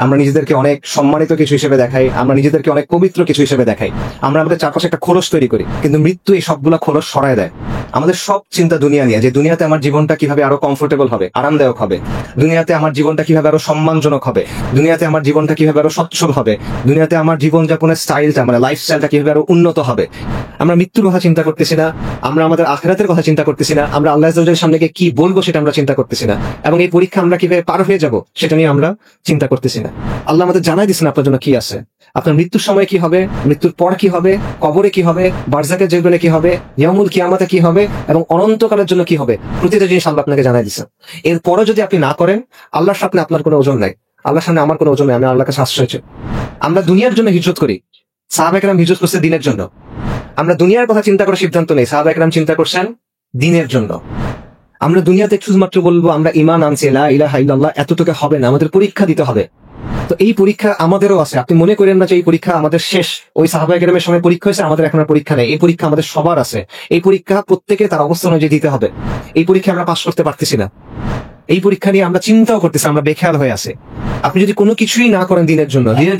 আমরা নিজেদেরকে অনেক সম্মানিত কিছু হিসেবে দেখাই, আমরা নিজেদেরকে অনেক পবিত্র কিছু হিসেবে দেখাই, আমরা আমাদের চারপাশে একটা খোলস তৈরি করি, কিন্তু মৃত্যু এই সবগুলা খোলস সরায় দেয়। আমাদের সব চিন্তা দুনিয়া নিয়ে, যে দুনিয়াতে আমার জীবনটা কিভাবে আরো কমফোর্টেবল হবে, আরামদায়ক হবে, দুনিয়াতে আমার জীবনটা কিভাবে আরো সম্মানজনক হবে, দুনিয়াতে আমার জীবনটা কিভাবে আরো সচ্ছল হবে, দুনিয়াতে আমার জীবনযাপনের স্টাইলটা মানে লাইফস্টাইলটা কিভাবে আরো উন্নত হবে। আমরা মৃত্যুর কথা চিন্তা করতেছি না, আমরা আমাদের আখিরাতের কথা চিন্তা করতেছি না, আমরা আল্লাহ আযজা ওয়াল জাল্লার সামনে গিয়ে কি বলবো সেটা আমরা চিন্তা করতেছি না, এবং এই পরীক্ষা আমরা কিভাবে পার হয়ে যাব সেটা নিয়ে আমরা চিন্তা করতেছি না। আল্লাহ আমাদের জানাই দিচ্ছেন আপনার জন্য কি আছে, আপনার মৃত্যুর সময় কি হবে, মৃত্যুর পর কি হবে, কবরে কি হবে, বারজাকের জীবনে কি হবে, ইয়াউমুল কিয়ামাতে কি হবে, এবং অনন্তকালের জন্য কি হবে, প্রতিটা জিনিস আল্লাহ আপনাকে জানাই দিচ্ছেন। এরপরও যদি আপনি না করেন, আল্লাহর সামনে আপনার কোনো ওজন নাই, আল্লাহর সামনে আমার কোনো ওজন নেই, আমি আল্লাহর কাছে আশ্রয় চাই। আমরা দুনিয়ার জন্য হিজরত করি, সাহাবা একরাম হিজরত করছে দিনের জন্য। আমরা দুনিয়ার কথা চিন্তা করার সিদ্ধান্ত নেই, সাহাবা একরাম চিন্তা করছেন দিনের জন্য। আমরা দুনিয়াতে শুধুমাত্র বলবো আমরা ঈমান আনছি, লা ইলাহা ইল্লাল্লাহ, এতটুকু হবে না, আমাদের পরীক্ষা দিতে হবে। তো এই পরীক্ষা আমাদেরও আছে, আপনি মনে করেন না যে এই পরীক্ষা আমাদের শেষ, ওই সাহাবা কেরামের সময় পরীক্ষা হয়েছে, আমাদের এখন আর পরীক্ষা নেই। এই পরীক্ষা আমাদের সবার আছে, এই পরীক্ষা প্রত্যেকে তার অবস্থান অনুযায়ী দিতে হবে। এই পরীক্ষা আমরা পাস করতে পারতেছি না, এই পরীক্ষা নিয়ে আমরা চিন্তাও করতেছি, আমরা বেখেয়াল হয়ে আছে। আপনি যদি কোনো কিছুই না করেন দিনের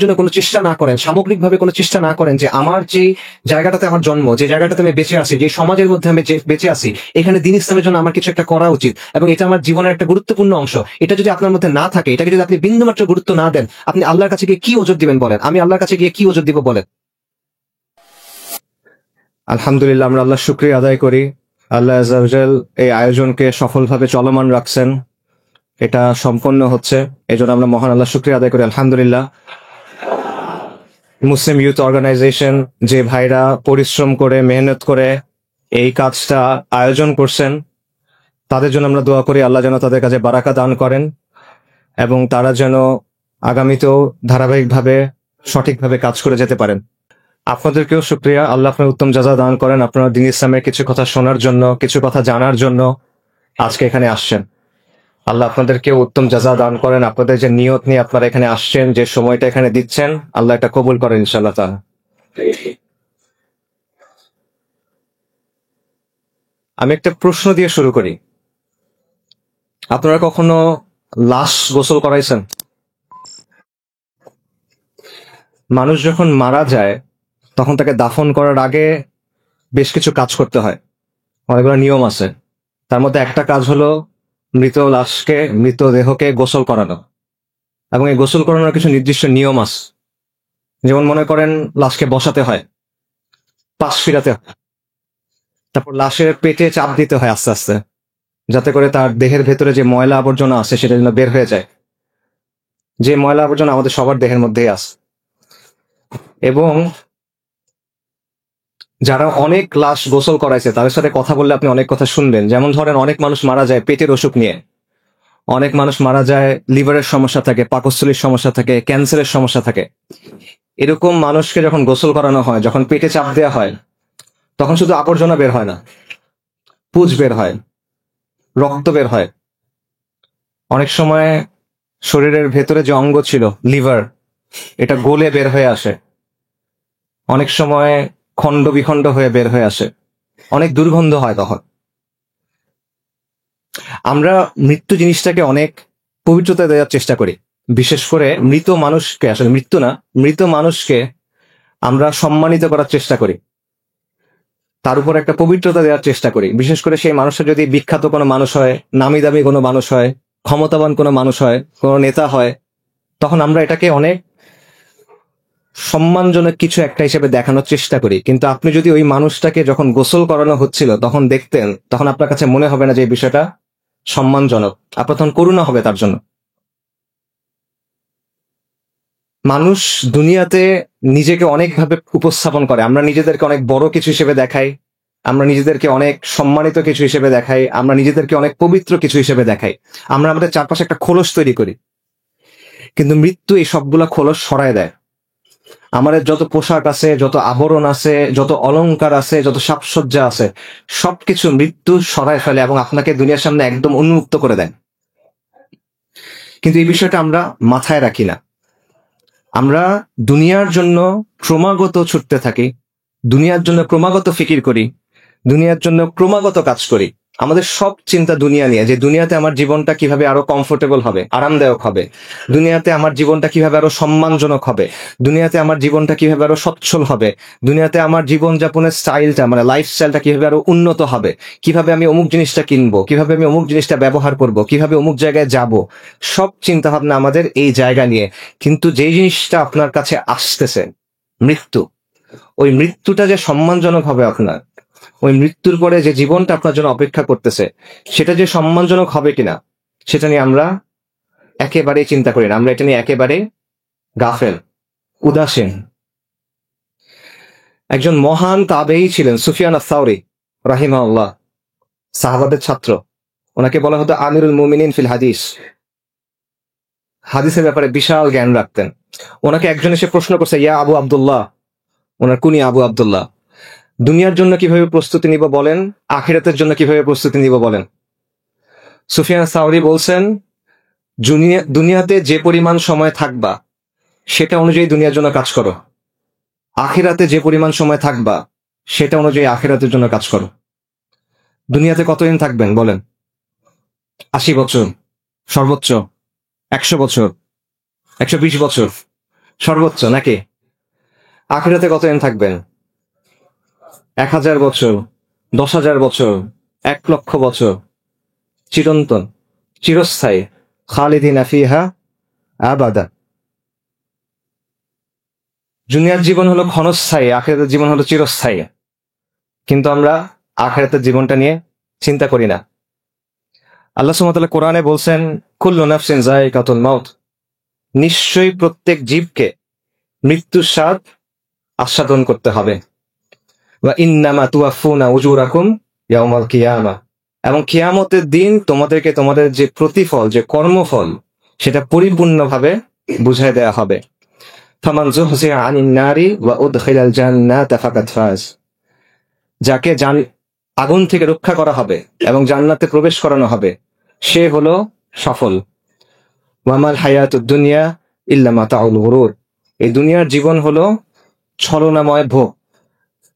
জন্য কোনো চেষ্টা না করেন, সামগ্রিকভাবে কোনো চেষ্টা না করেন যে আমার যে জায়গাটাতে আমার জন্ম, যে জায়গাটাতে আমি বেঁচে আছি, যে সমাজের মধ্যে আমি বেঁচে আছি, এখানে দ্বীন ইসলামের জন্য আমার কিছু একটা করা উচিত এবং এটা আমার জীবনের একটা গুরুত্বপূর্ণ অংশ, এটা যদি আপনার মধ্যে না থাকে, এটাকে যদি আপনি বিন্দুমাত্র গুরুত্ব না দেন, আপনি আল্লাহর কাছে গিয়ে কি ওজর দিবেন বলেন? আমি আল্লাহর কাছে গিয়ে কি ওজর দিব বলেন? আলহামদুলিল্লাহ, আমরা আল্লাহর শুকরিয়া আদায় করি। আল্লাহ আযজা ওয়া জাল এই আয়োজনকে সফলভাবে চলমান রাখছেন, এটা সম্পন্ন হচ্ছে, এই জন্য আমরা মহান আল্লাহ শুকরিয়া আদায় করি। আলহামদুলিল্লাহ, মুসলিম ইউথ অর্গানাইজেশন যে ভাইরা পরিশ্রম করে মেহনত করে এই কাজটা আয়োজন করছেন, তাদের জন্য আমরা দোয়া করি আল্লাহ যেন তাদের কাছে বারাকা দান করেন এবং তারা যেন আগামীতেও ধারাবাহিকভাবে সঠিকভাবে কাজ করে যেতে পারেন। আপনাদেরকেও শুকরিয়া, আল্লাহ আপনার উত্তম জাযা দান করেন। আপনারা দ্বীন ইসলামের কিছু কথা শোনার জন্য, কিছু কথা জানার জন্য আজকে এখানে আসছেন। আল্লাহ আপনাদেরকে উত্তম জাযা দান করেন। আপনাদের যে নিয়ত নিয়ে আপনারা এখানে আসছেন, যে সময়টা এখানে দিচ্ছেন, আল্লাহ এটা কবুল করেন ইনশাআল্লাহ তাআলা। আমি একটা প্রশ্ন দিয়ে শুরু করি। আপনারা কখনো লাশ গোসল করাইছেন? মানুষ যখন মারা যায় তখন তাকে দাফন করার আগে বেশ কিছু কাজ করতে হয়, অনেকগুলো নিয়ম আছে। তার মধ্যে একটা কাজ হলো মৃতদেহকে গোসল করানো, এবং এই গোসল করানোর কিছু নির্দিষ্ট নিয়ম আছে। যেমন মনে করেন লাশকে বসাতে হয়, পাশ ফিরাতে হয়, তারপর লাশের পেটে চাপ দিতে হয় আস্তে আস্তে, যাতে করে তার দেহের ভেতরে যে ময়লা আবর্জনা আছে সেটা যেন বের হয়ে যায়। যে ময়লা আবর্জনা আমাদের সবার দেহের মধ্যেই আছে। এবং যারা অনেক লাশ গোসল করাইছে তাদের সাথে কথা বললে আপনি অনেক কথা শুনবেন। যেমন ধরেন, অনেক মানুষ মারা যায় পেটের অসুখ নিয়ে, অনেক মানুষ মারা যায় লিভারের সমস্যা থাকে, পাকস্থলীর সমস্যা থাকে, ক্যান্সারের সমস্যা থাকে। এরকম মানুষকে যখন গোসল করানো হয়, যখন পেটে চাপ দেওয়া হয়, তখন শুধু আবর্জনা বের হয় না, পুজ বের হয়, রক্ত বের হয়, অনেক সময় শরীরের ভেতরে যে অঙ্গ ছিল লিভার, এটা গলে বের হয়ে আসে, অনেক সময় খণ্ড বিখণ্ড হয়ে বের হয়ে আসে, অনেক দুর্গন্ধ হয়। তখন আমরা মৃত্যু জিনিসটাকে অনেক পবিত্রতা দেওয়ার চেষ্টা করি। বিশেষ করে মৃত মানুষকে, আসলে মৃত্যু না, মৃত মানুষকে আমরা সম্মানিত করার চেষ্টা করি, তার উপর একটা পবিত্রতা দেওয়ার চেষ্টা করি। বিশেষ করে সেই মানুষটা যদি বিখ্যাত কোনো মানুষ হয়, নামি দামি কোনো মানুষ হয়, ক্ষমতাবান কোনো মানুষ হয়, কোনো নেতা হয়, তখন আমরা এটাকে অনেক সম্মানজনক কিছু একটা হিসেবে দেখানোর চেষ্টা করি। কিন্তু আপনি যদি ওই মানুষটাকে যখন গোসল করানো হচ্ছিল তখন দেখতেন, তখন আপনার কাছে মনে হবে না যে এই বিষয়টা সম্মানজনক, আপনার তখন করুণা হবে তার জন্য। মানুষ দুনিয়াতে নিজেকে অনেকভাবে উপস্থাপন করে, আমরা নিজেদেরকে অনেক বড় কিছু হিসেবে দেখাই, আমরা নিজেদেরকে অনেক সম্মানিত কিছু হিসেবে দেখাই, আমরা নিজেদেরকে অনেক পবিত্র কিছু হিসেবে দেখাই, আমরা আমাদের চারপাশে একটা খোলস তৈরি করি। কিন্তু মৃত্যু এই সবগুলা খোলস সরায় দেয়। আমাদের যত পোশাক আছে, যত আবরণ আছে, যত অলংকার আছে, যত সাজসজ্জা আছে, সবকিছু মৃত্যু সরায় ফেলে এবং আপনাকে দুনিয়ার সামনে একদম উন্মুক্ত করে দেয়। কিন্তু এই বিষয়টা আমরা মাথায় রাখি না। আমরা দুনিয়ার জন্য ক্রমাগত ছুটতে থাকি, দুনিয়ার জন্য ক্রমাগত ফিকির করি, দুনিয়ার জন্য ক্রমাগত কাজ করি, আমাদের সব চিন্তা দুনিয়া নিয়ে, যে দুনিয়াতে আমার জীবনটা কিভাবে আরো কমফোর্টেবল হবে, আরামদায়ক হবে, দুনিয়াতে আমার জীবনটা কিভাবে আরো সম্মানজনক হবে, দুনিয়াতে আমার জীবনটা কিভাবে আরো সচ্ছল হবে, দুনিয়াতে আমার জীবনযাপনের স্টাইলটা মানে লাইফস্টাইলটা কিভাবে আরো উন্নত হবে, কিভাবে আমি অমুক জিনিসটা কিনবো, কিভাবে আমি অমুক জিনিসটা ব্যবহার করব, কিভাবে অমুক জায়গায় যাব, সব চিন্তা ভাবনা আমাদের এই জায়গা নিয়ে। কিন্তু যেই জিনিসটা আপনার কাছে আসতেছে, মৃত্যু, ওই মৃত্যুটা যে সম্মানজনক হবে আপনার, ওই মৃত্যুর পরে যে জীবনটা আপনার জন্য অপেক্ষা করতেছে, সেটা যে সম্মানজনক হবে কিনা, সেটা নিয়ে আমরা একেবারেই চিন্তা করি না। আমরা এটা নিয়ে একেবারে গাফেল, উদাসীন। একজন মহান তাবেঈ ছিলেন সুফিয়ান আস-সাওরী রাহিমাহুল্লাহ, সাহাবাদের ছাত্র। ওনাকে বলা হতো আমিরুল মুমিনিন ফিল হাদিস। হাদিসের ব্যাপারে বিশাল জ্ঞান রাখতেন। ওনাকে একজন এসে প্রশ্ন করছে, ইয়া আবু আব্দুল্লাহ, ওনার কুনি আবু আব্দুল্লাহ, দুনিয়ার জন্য কিভাবে প্রস্তুতি নিব বলেন, আখিরাতের জন্য কিভাবে প্রস্তুতি নিব বলেন। সুফিয়ান সাওরী বলছেন, দুনিয়াতে যে পরিমাণ সময় থাকবা সেটা অনুযায়ী দুনিয়ার জন্য কাজ করো, আখিরাতে যে পরিমাণ সময় থাকবা সেটা অনুযায়ী আখিরাতের জন্য কাজ করো। দুনিয়াতে কতদিন থাকবেন বলেন? 80 বছর সর্বোচ্চ, 100 বছর, 120 বছর সর্বোচ্চ, নাকি? আখিরাতে কতদিন থাকবেন? 1000 বছর, 10,000 বছর, 1,00,000 বছর, চিরন্তন, চিরস্থায়ী, খালিদিনা ফিহা আবাদা। দুনিয়ার জীবন হলো ক্ষণস্থায়ী, আখিরাতের জীবন হলো চিরস্থায়ী। কিন্তু আমরা আখিরাতের জীবনটা নিয়ে চিন্তা করি না। আল্লাহ সুবহানাহু ওয়া তাআলা কোরআনে বলছেন, কুল্লু নাফসিন যায়িকাতুল মাউত, নিশ্চয়ই প্রত্যেক জীবকে মৃত্যুর স্বাদ আস্বাদন করতে হবে। ওয়া ইন্নামা তুওয়াফফুনা উজুরাকুম ইয়াউমাল কিয়ামা, এবং কিয়ামতের দিন তোমাদেরকে তোমাদের যে প্রতিফল, যে কর্মফল, সেটা পরিপূর্ণভাবে বুঝাই দেয়া হবে। ফামান যুহজিহা আনিন নারি ওয়া উদখিলাল জান্নাতা ফাকাদ ফাজ, যাকে আগুন থেকে রক্ষা করা হবে এবং জান্নাতে প্রবেশ করানো হবে, সে হলো সফল। ওয়ামাল হায়াতুদ দুনিয়া ইল্লা মাতাউল গুরুর, এই দুনিয়ার জীবন হলো ছলনাময় ভোগ,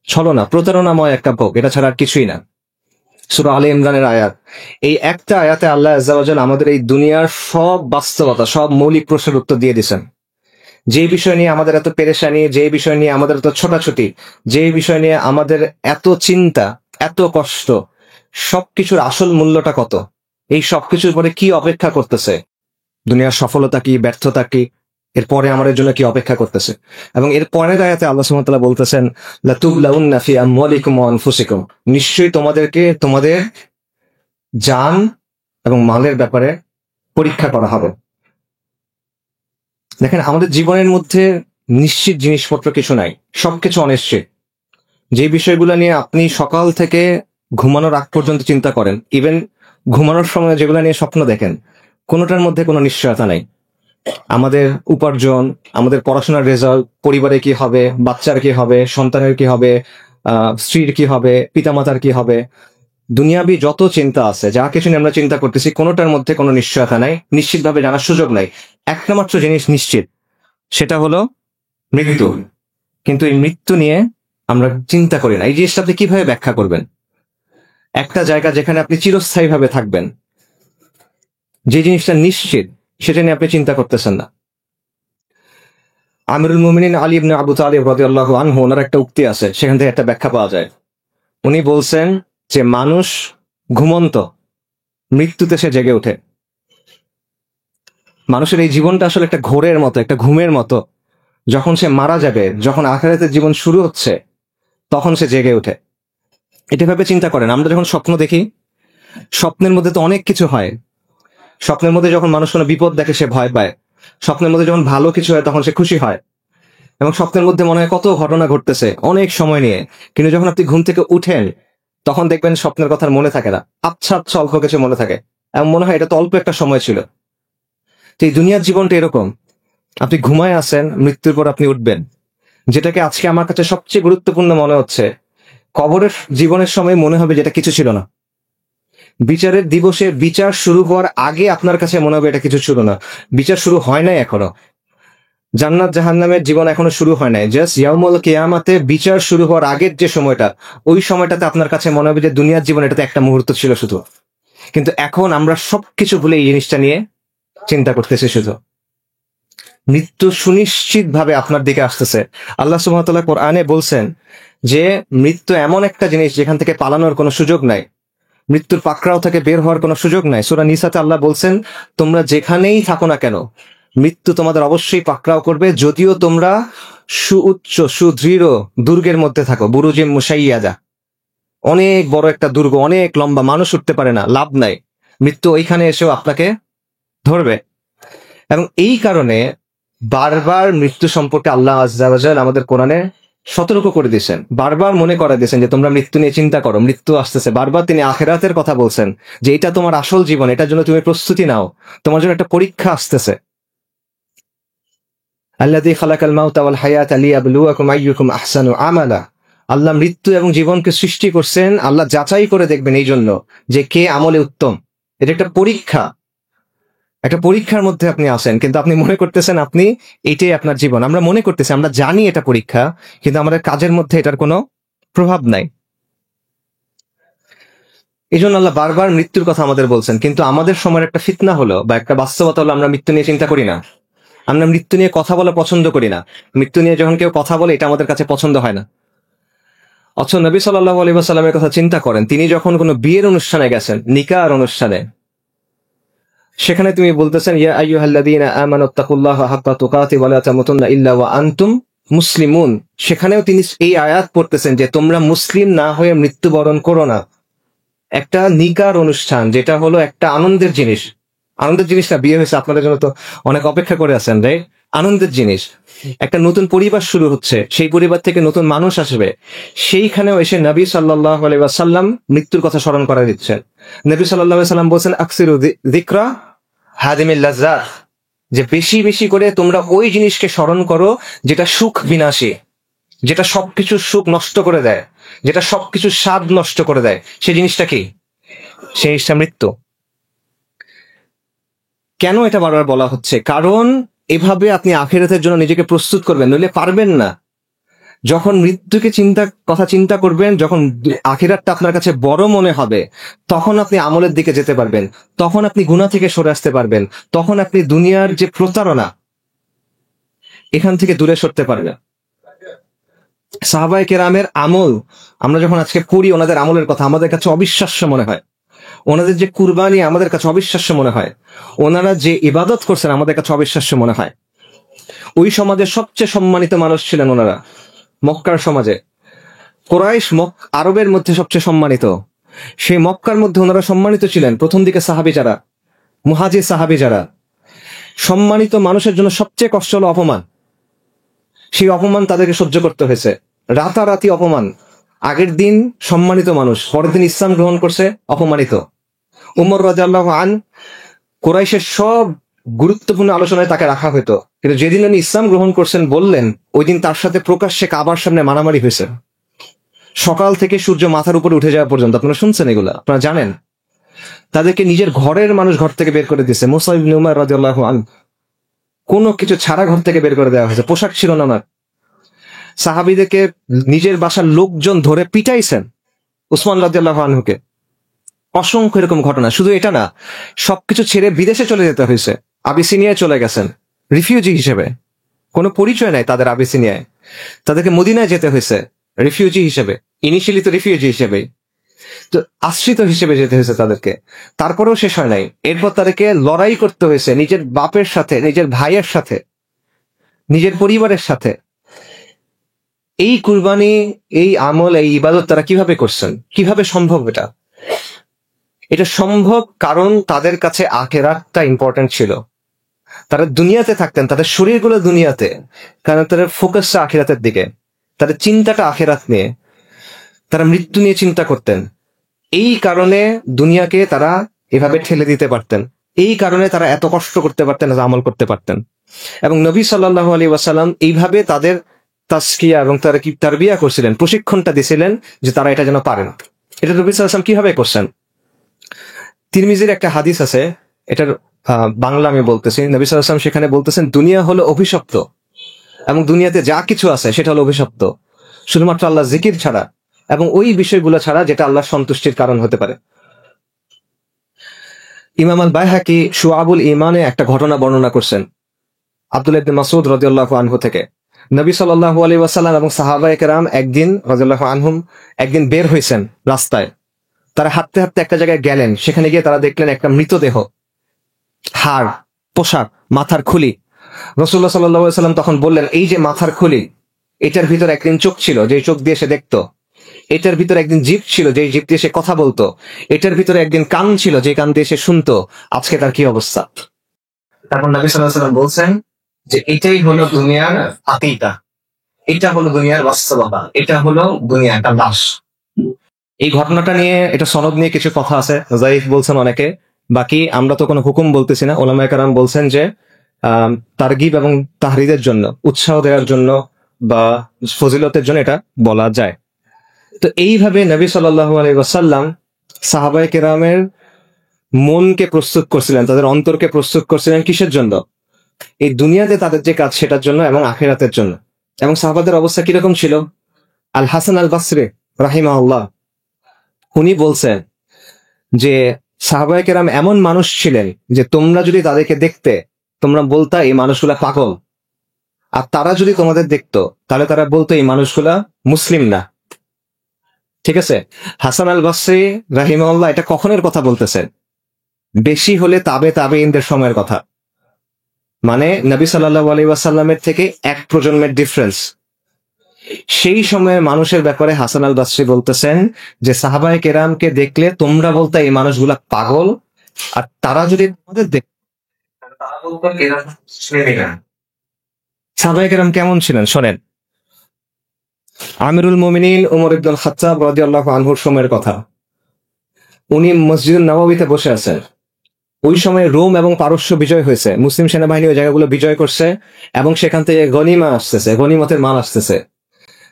ছলনা, প্রতারণাময় একটা ভোগ, এটা ছাড়া আর কিছুই না। সূরা আলে ইমরানের আয়াত। এই একটা আয়াতে আল্লাহ আযজা ওয়া জাল আমাদের এই দুনিয়ার সব বাস্তবতা, সব মৌলিক প্রশ্নের উত্তর দিয়ে দিয়েছেন। যে বিষয় নিয়ে আমাদের এত পেরেশানি, যে বিষয় নিয়ে আমাদের এত ছোটাছুটি, যে বিষয় নিয়ে আমাদের এত চিন্তা, এত কষ্ট, সবকিছুর আসল মূল্যটা কত, এই সবকিছুর পরে কি অপেক্ষা করতেছে, দুনিয়ার সফলতা কি, ব্যর্থতা কি, এরপরে আমাদের জন্য কি অপেক্ষা করতেছে। এবং এর পরের আয়াতে আল্লাহ সুবহানাহু ওয়া তাআলা বলতেছেন, লাতুবলাউন্না ফি আমওয়ালিকুম ওয়া আনফুসিকুম, নিশ্চয়ই তোমাদেরকে তোমাদের জান এবং মালের ব্যাপারে পরীক্ষা করা হবে। দেখেন, আমাদের জীবনের মধ্যে নিশ্চিত জিনিসপত্র কিছু নাই, সবকিছু অনিশ্চিত। যে বিষয়গুলো নিয়ে আপনি সকাল থেকে ঘুমানোর আগ পর্যন্ত চিন্তা করেন, ইভেন ঘুমানোর সময় যেগুলো নিয়ে স্বপ্ন দেখেন, কোনোটার মধ্যে কোনো নিশ্চয়তা নাই। আমাদের উপার্জন, আমাদের পড়াশোনার রেজাল্ট, পরিবারে কি হবে, বাচ্চার কি হবে, সন্তানের কি হবে, স্ত্রীর কি হবে, পিতামাতার কি হবে, দুনিয়াবি যত চিন্তা আছে, যা কিছু নিয়ে আমরা চিন্তা করতেছি, কোনোটার মধ্যে কোনো নিশ্চয়তা নাই, নিশ্চিতভাবে জানার সুযোগ নাই। একটা মাত্র জিনিস নিশ্চিত, সেটা হলো মৃত্যু। কিন্তু এই মৃত্যু নিয়ে আমরা চিন্তা করি না। এই জিনিসটা আপনি কিভাবে ব্যাখ্যা করবেন? একটা জায়গা যেখানে আপনি চিরস্থায়ীভাবে থাকবেন, যে জিনিসটা নিশ্চিত, সেটা নিয়ে আপনি চিন্তা করতেছেন না। আমিরুল মুমিনিন আলী ইবনে আবু তালিব রাদিয়াল্লাহু আনহু, ওনার একটা উক্তি আছে, সেখান থেকে একটা ব্যাখ্যা পাওয়া যায়। উনি বলছেন যে মানুষ ঘুমন্ত, মৃত্যুতে সে জেগে ওঠে। মানুষের এই জীবনটা আসলে একটা ঘোরের মতো, একটা ঘুমের মতো। যখন সে মারা যাবে, যখন আখিরাতের জীবন শুরু হচ্ছে, তখন সে জেগে ওঠে। এটা ভাবে চিন্তা করেন, আমরা যখন স্বপ্ন দেখি, স্বপ্নের মধ্যে তো অনেক কিছু হয়। স্বপ্নের মধ্যে যখন মানুষ কোনো বিপদ দেখে সে ভয় পায়, স্বপ্নের মধ্যে যখন ভালো কিছু হয় তখন সে খুশি হয়, এবং স্বপ্নের মধ্যে মনে হয় কত ঘটনা ঘটতেছে অনেক সময় নিয়ে। কিন্তু যখন আপনি ঘুম থেকে উঠেন, তখন দেখবেন স্বপ্নের কথা মনে থাকে না, আচ্ছা আচ্ছা অল্প কিছু মনে থাকে, এমন মনে হয় এটা তো অল্প একটা সময় ছিল। তো এই দুনিয়ার জীবনটা এরকম, আপনি ঘুমায় আছেন, মৃত্যুর পর আপনি উঠবেন। যেটাকে আজকে আমার কাছে সবচেয়ে গুরুত্বপূর্ণ মনে হচ্ছে, কবরের জীবনের সময় মনে হবে যেটা কিছু ছিল না। বিচারের দিবসে বিচার শুরু হওয়ার আগে আপনার কাছে মনে হবে এটা কিছু ছিল না, বিচার শুরু হয় নাই এখনো। জান্নাত জাহান্নামের জীবন এখনো শুরু হয় নাই, জাস্ট ইয়াউমুল কিয়ামাতে বিচার শুরু হওয়ার আগের যে সময়টা, ওই সময়টাতে আপনার কাছে মনে হবে যে দুনিয়ার জীবন এটাতে একটা মুহূর্ত ছিল শুধু। কিন্তু এখন আমরা সবকিছু ভুলে এই জিনিসটা নিয়ে চিন্তা করতেছি শুধু। মৃত্যু সুনিশ্চিত ভাবে আপনার দিকে আসতেছে। আল্লাহ সুবহানাহু ওয়া তাআলা কোরআনে বলছেন যে মৃত্যু এমন একটা জিনিস যেখান থেকে পালানোর কোনো সুযোগ নাই, মৃত্যুর পাকড়াও থেকে বের হওয়ার কোনো সুযোগ নাই। সূরা নিসাতে আল্লাহ বলছেন, তোমরা যেখানেই থাকো না কেন মৃত্যু তোমাদের অবশ্যই পাকড়াও করবে, যদিও তোমরা সুউচ্চ সুদৃঢ় দুর্গের মধ্যে থাকো। বুরুজিম মুশাইয়াদা, অনেক বড় একটা দুর্গ, অনেক লম্বা, মানুষ উঠতে পারে না, লাভ নাই, মৃত্যু ওইখানে এসেও আপনাকে ধরবে। এবং এই কারণে বারবার মৃত্যু সম্পর্কে আল্লাহ আযজা ওয়া জাল আমাদের কোরআনে সতর্ক করে দিয়েছেন, বারবার মনে করা দিয়েছেন যে তোমরা মৃত্যু নিয়ে চিন্তা করো, মৃত্যু আসতেছে। বারবার তিনি আখিরাতের কথা বলছেন যে এটা তোমার আসল জীবন, এটার জন্য তুমি প্রস্তুতি নাও, তোমার জন্য একটা পরীক্ষা আসতেছে। আল্লাযী খালাকাল মাউতা ওয়াল হায়াতা লিয়াবলুয়াকুম আইয়ুকুম আহসানু আমালা। আল্লাহ মৃত্যু এবং জীবনকে সৃষ্টি করছেন, আল্লাহ যাচাই করে দেখবেন এই জন্য যে কে আমলে উত্তম। এটা একটা পরীক্ষা, একটা পরীক্ষার মধ্যে আপনি আছেন, কিন্তু আপনি মনে করতেছেন আপনি এটাই আপনার জীবন। আমরা মনে করতেছি, আমরা জানি এটা পরীক্ষা, কিন্তু আমাদের কাজের মধ্যে এটার কোনো প্রভাব নাই। এই জন্য আল্লাহ বারবার মৃত্যুর কথা আমাদের বলছেন। কিন্তু আমাদের সময়ের একটা ফিতনা হলো বা একটা বাস্তবতা হলো, আমরা মৃত্যু নিয়ে চিন্তা করি না, আমরা মৃত্যু নিয়ে কথা বলা পছন্দ করি না। মৃত্যু নিয়ে যখন কেউ কথা বলে এটা আমাদের কাছে পছন্দ হয় না। অথচ নবী সাল্লাল্লাহু আলাইহি ওয়াসাল্লামের কথা চিন্তা করেন, তিনি যখন কোনো বিয়ের অনুষ্ঠানে গেছেন, নিকার অনুষ্ঠানে, সেখানে তুমি বলতেছেন ইয়া আইয়ুহাল্লাযীনা আমানুত্তাকুল্লাহা হাক্কা তুকাতি ওয়া লা তামুতুন্না ইল্লা ওয়া আনতুম মুসলিমুন। সেখানেও তিনি এই আয়াত পড়তেছেন যে তোমরা মুসলিম না হয়ে মৃত্যুবরণ করো না। একটা নিকার অনুষ্ঠান, যেটা হলো একটা আনন্দের জিনিস, আনন্দের জিনিসটা বিয়ে হয়েছে আপনাদের জন্য, তো অনেক অপেক্ষা করে আছেন, রাইট? আনন্দের জিনিস, একটা নতুন পরিবার শুরু হচ্ছে, সেই পরিবার থেকে নতুন মানুষ আসবে, সেইখানেও এসে নবী সাল্লাল্লাহু আলাইহি ওয়াসাল্লাম মৃত্যুর কথা স্মরণ করা দিচ্ছেন। নবী সাল্লাল্লাহু আলাইহি ওয়াসাল্লাম বলছেন আকসিরু যিকরা হাদিমিল লাজ্জাত, যে বেশি বেশি করে তোমরা ওই জিনিসকে স্মরণ করো যেটা সুখ বিনাশী, যেটা সবকিছু সুখ নষ্ট করে দেয়, যেটা সবকিছু স্বাদ নষ্ট করে দেয়। সেই জিনিসটা কি? সেই জিনিসটা মৃত্যু। কেন এটা বারবার বলা হচ্ছে? কারণ এভাবে আপনি আখিরাতের জন্য নিজেকে প্রস্তুত করবেন, নইলে পারবেন না। যখন মৃত্যুকে কথা চিন্তা করবেন, যখন আখিরাতটা আপনার কাছে বড় মনে হবে, তখন আপনি আমলের দিকে যেতে পারবেন, তখন আপনি গুনাহ থেকে সরে আসতে পারবেন, তখন আপনি দুনিয়ার যে প্রতারণা এখান থেকে দূরে সরতে পারবেন। সাহাবায়ে কেরামের আমল আমরা যখন আজকে পড়ি, ওনাদের আমলের কথা আমাদের কাছে অবিশ্বাস্য মনে হয়, ওনাদের যে কুরবানি আমাদের কাছে অবিশ্বাস্য মনে হয়, ওনারা যে ইবাদত করছেন আমাদের কাছে অবিশ্বাস্য মনে হয়। ওই সমাজের সবচেয়ে সম্মানিত মানুষ ছিলেন ওনারা, মক্কার সমাজে। কুরাইশ আরবের মধ্যে সবচেয়ে সম্মানিত, সেই মক্কার মধ্যে ওনারা সম্মানিত ছিলেন। প্রথম দিকে সাহাবী যারা, মুহাজির সাহাবী যারা, সম্মানিত মানুষের জন্য সবচেয়ে কষ্ট হলো অপমান। সেই অপমান তাদেরকে সহ্য করতে হয়েছে, রাতারাতি অপমান। আগের দিন সম্মানিত মানুষ, পরের দিন ইসলাম গ্রহণ করছে, অপমানিত। উমর রাদিয়াল্লাহু আনহু, কুরাইশের সব গুরুত্বপূর্ণ আলোচনায় তাকে রাখা হতো, কিন্তু যেদিন উনি ইসলাম গ্রহণ করছেন বললেন, ওই দিন তার সাথে প্রকাশ্যে কাবার সামনে মারামারি হয়েছে, সকাল থেকে সূর্য মাথার উপরে উঠে যাওয়া পর্যন্ত। আপনারা শুনছেন এগুলা, আপনারা জানেন। তাদেরকে নিজের ঘরের মানুষ ঘর থেকে বের করে দিয়েছে। মুসা ইবনে উমার রাদিয়াল্লাহু আনহু, কোনো কিছু ছাড়া ঘর থেকে বের করে দেওয়া হয়েছে, পোশাক ছিল না ওনার। সাহাবীদেরকে নিজের বাসার লোকজন ধরে পিটাইছেন, উসমান রাদিয়াল্লাহু আনহুকে। অসংখ্য এরকম ঘটনা। শুধু এটা না, সবকিছু ছেড়ে বিদেশে চলে যেতে হয়েছে, আবিসিনিয়ায় চলে গেছেন রিফিউজি হিসেবে, কোনো পরিচয় নাই তাদের আবিসিনিয়ায়। তাদেরকে মদিনায় যেতে হয়েছে রিফিউজি হিসেবে, ইনিশিয়ালি তো রিফিউজি হিসেবে, তো আশ্রিত হিসেবে যেতে হয়েছে তাদেরকে। তারপরেও শেষ হয় নাই, এরপর তাদেরকে লড়াই করতে হয়েছে নিজের বাপের সাথে, নিজের ভাইয়ের সাথে, নিজের পরিবারের সাথে। এই কুরবানি, এই আমল, এই ইবাদত তারা কিভাবে করছেন? কিভাবে সম্ভব এটা? এটা সম্ভব কারণ তাদের কাছে আখিরাতটা ইম্পর্টেন্ট ছিল। তারা দুনিয়াতে থাকতেন, তাদের শরীরগুলো দুনিয়াতে, কারণ তাদের ফোকাসটা আখিরাতের দিকে, তাদের চিন্তাটা আখিরাত নিয়ে, তারা মৃত্যু নিয়ে চিন্তা করতেন। এই কারণে দুনিয়াকে তারা এভাবে ঠেলে দিতে পারতেন, এই কারণে তারা এত কষ্ট করতে পারতেন, এত আমল করতে পারতেন। এবং নবী সাল্লাল্লাহু আলাইহি ওয়াসাল্লাম এইভাবে তাদের তাসকিয়া এবং তারা কি তারবিয়া করছিলেন, প্রশিক্ষণটা দিয়েছিলেন যে তারা এটা যেন পারেন। এটা নবী সাল্লাল্লাহু আলাইহি ওয়াসাল্লাম কিভাবে করছেন? তিরমিজির একটা হাদিস আছে, এটার বাংলা আমি বলতেছি। নবী সাল্লাল্লাহু আলাইহি ওয়াসাল্লাম সেখানে বলতেছেন, দুনিয়া হলো অভিশপ্ত, এবং দুনিয়াতে যা কিছু আছে সেটা হলো অভিশপ্ত, শুধুমাত্র আল্লাহ জিকির ছাড়া এবং ওই বিষয়গুলো ছাড়া যেটা আল্লাহর সন্তুষ্টির কারণ হতে পারে। ইমাম আল বাইহাকি শুআবুল ঈমানে একটা ঘটনা বর্ণনা করছেন আব্দুল্লাহ ইবনে মাসউদ রাদিয়াল্লাহু আনহু থেকে। নবী সাল্লাল্লাহু আলাইহি ওয়াসাল্লাম এবং সাহাবায়ে কেরাম একদিন রাদিয়াল্লাহু আনহুম একদিন বের হয়েছেন রাস্তায়। তারা হাঁটতে হাঁটতে একটা জায়গায় গেলেন, সেখানে গিয়ে তারা দেখলেন একটা মৃতদেহ, হাড়, পোশাক, মাথার খুলি। রাসূলুল্লাহ সাল্লাল্লাহু আলাইহি ওয়াসাল্লাম তখন বললেন, এই যে মাথার খুলি, এটার ভিতর একদিন চোখ ছিল, যে চোখ দিয়ে সে দেখতো। এটার ভিতরে একদিন জিভ ছিল, যে জিভ দিয়ে সে কথা বলতো। এটার ভিতরে একদিন কান ছিল, যে কান দিয়ে সে শুনতো। আজকে তার কি অবস্থা? তারপর নবী সাল্লাল্লাহু আলাইহি ওয়াসাল্লাম বলছেন যে এটাই হলো দুনিয়ার হাকিকত, এটা হলো দুনিয়ার বাস্তবতা, এটা হলো দুনিয়া একটা লাশ। এই ঘটনাটা নিয়ে, এটা সনদ নিয়ে কিছু কথা আছে, যায়িফ বলছেন অনেকে। বাকি আমরা তো কোনো হুকুম বলতেছি না। উলামায়ে কেরাম বলছেন যে তারগিব এবং তাহরিদের জন্য, উৎসাহ দেওয়ার জন্য বা ফজিলতের জন্য এটা বলা যায়। তো এইভাবে নবী সাল্লাল্লাহু আলাইহি ওয়াসাল্লাম সাহাবায়ে কেরামের মনকে প্রস্তুত করছিলেন, তাদের অন্তরকে প্রস্তুত করছিলেন কিসের জন্য? এই দুনিয়াতে তাদের যে কাজ সেটার জন্য এবং আখিরাতের জন্য। এবং সাহাবাদের অবস্থা কিরকম ছিল? আল হাসান আল বাসরি রাহিমাহুল্লাহ উনি বলছেন যে সাহাবায়ে কেরাম এমন মানুষ ছিলেন যে তোমরা যদি তাদেরকে দেখতে, তোমরা বলতা এই মানুষগুলা পাগল। আর তারা যদি তোমাদের দেখতো, তাহলে তারা বলতো এই মানুষগুলা মুসলিম না। ঠিক আছে? হাসান আল বাসরি রাহিমাহুল্লাহ এটা কখনের কথা বলতেছেন? বেশি হলে তাবেঈনদের সময়ের কথা। মানে নবী সাল্লাল্লাহু আলাইহি ওয়াসাল্লামের থেকে এক প্রজন্মের ডিফারেন্স। সেই সময়ের মানুষের ব্যাপারে হাসান আল বাসরি বলতেছেন যে সাহাবায়ে কেরামকে দেখলে তোমরা বলতে এই মানুষগুলা পাগল, আর তারা যদি তোমাদের দেখতো তারা বলতো এরা মুসলিমই না। সাহাবায়ে কেরাম কেমন ছিলেন শোনেন। আমিরুল মুমিনিন উমর ইবনুল খাত্তাব রাদিয়াল্লাহু আনহুর সময়ের কথা। উনি মসজিদুন নববীতে বসে আছেন। ওই সময় রোম এবং পারস্য বিজয় হয়েছে, মুসলিম সেনাবাহিনী ওই জায়গাগুলো বিজয় করছে এবং সেখান থেকে গনিমা আসতেছে, গনিমতের মাল আসতেছে।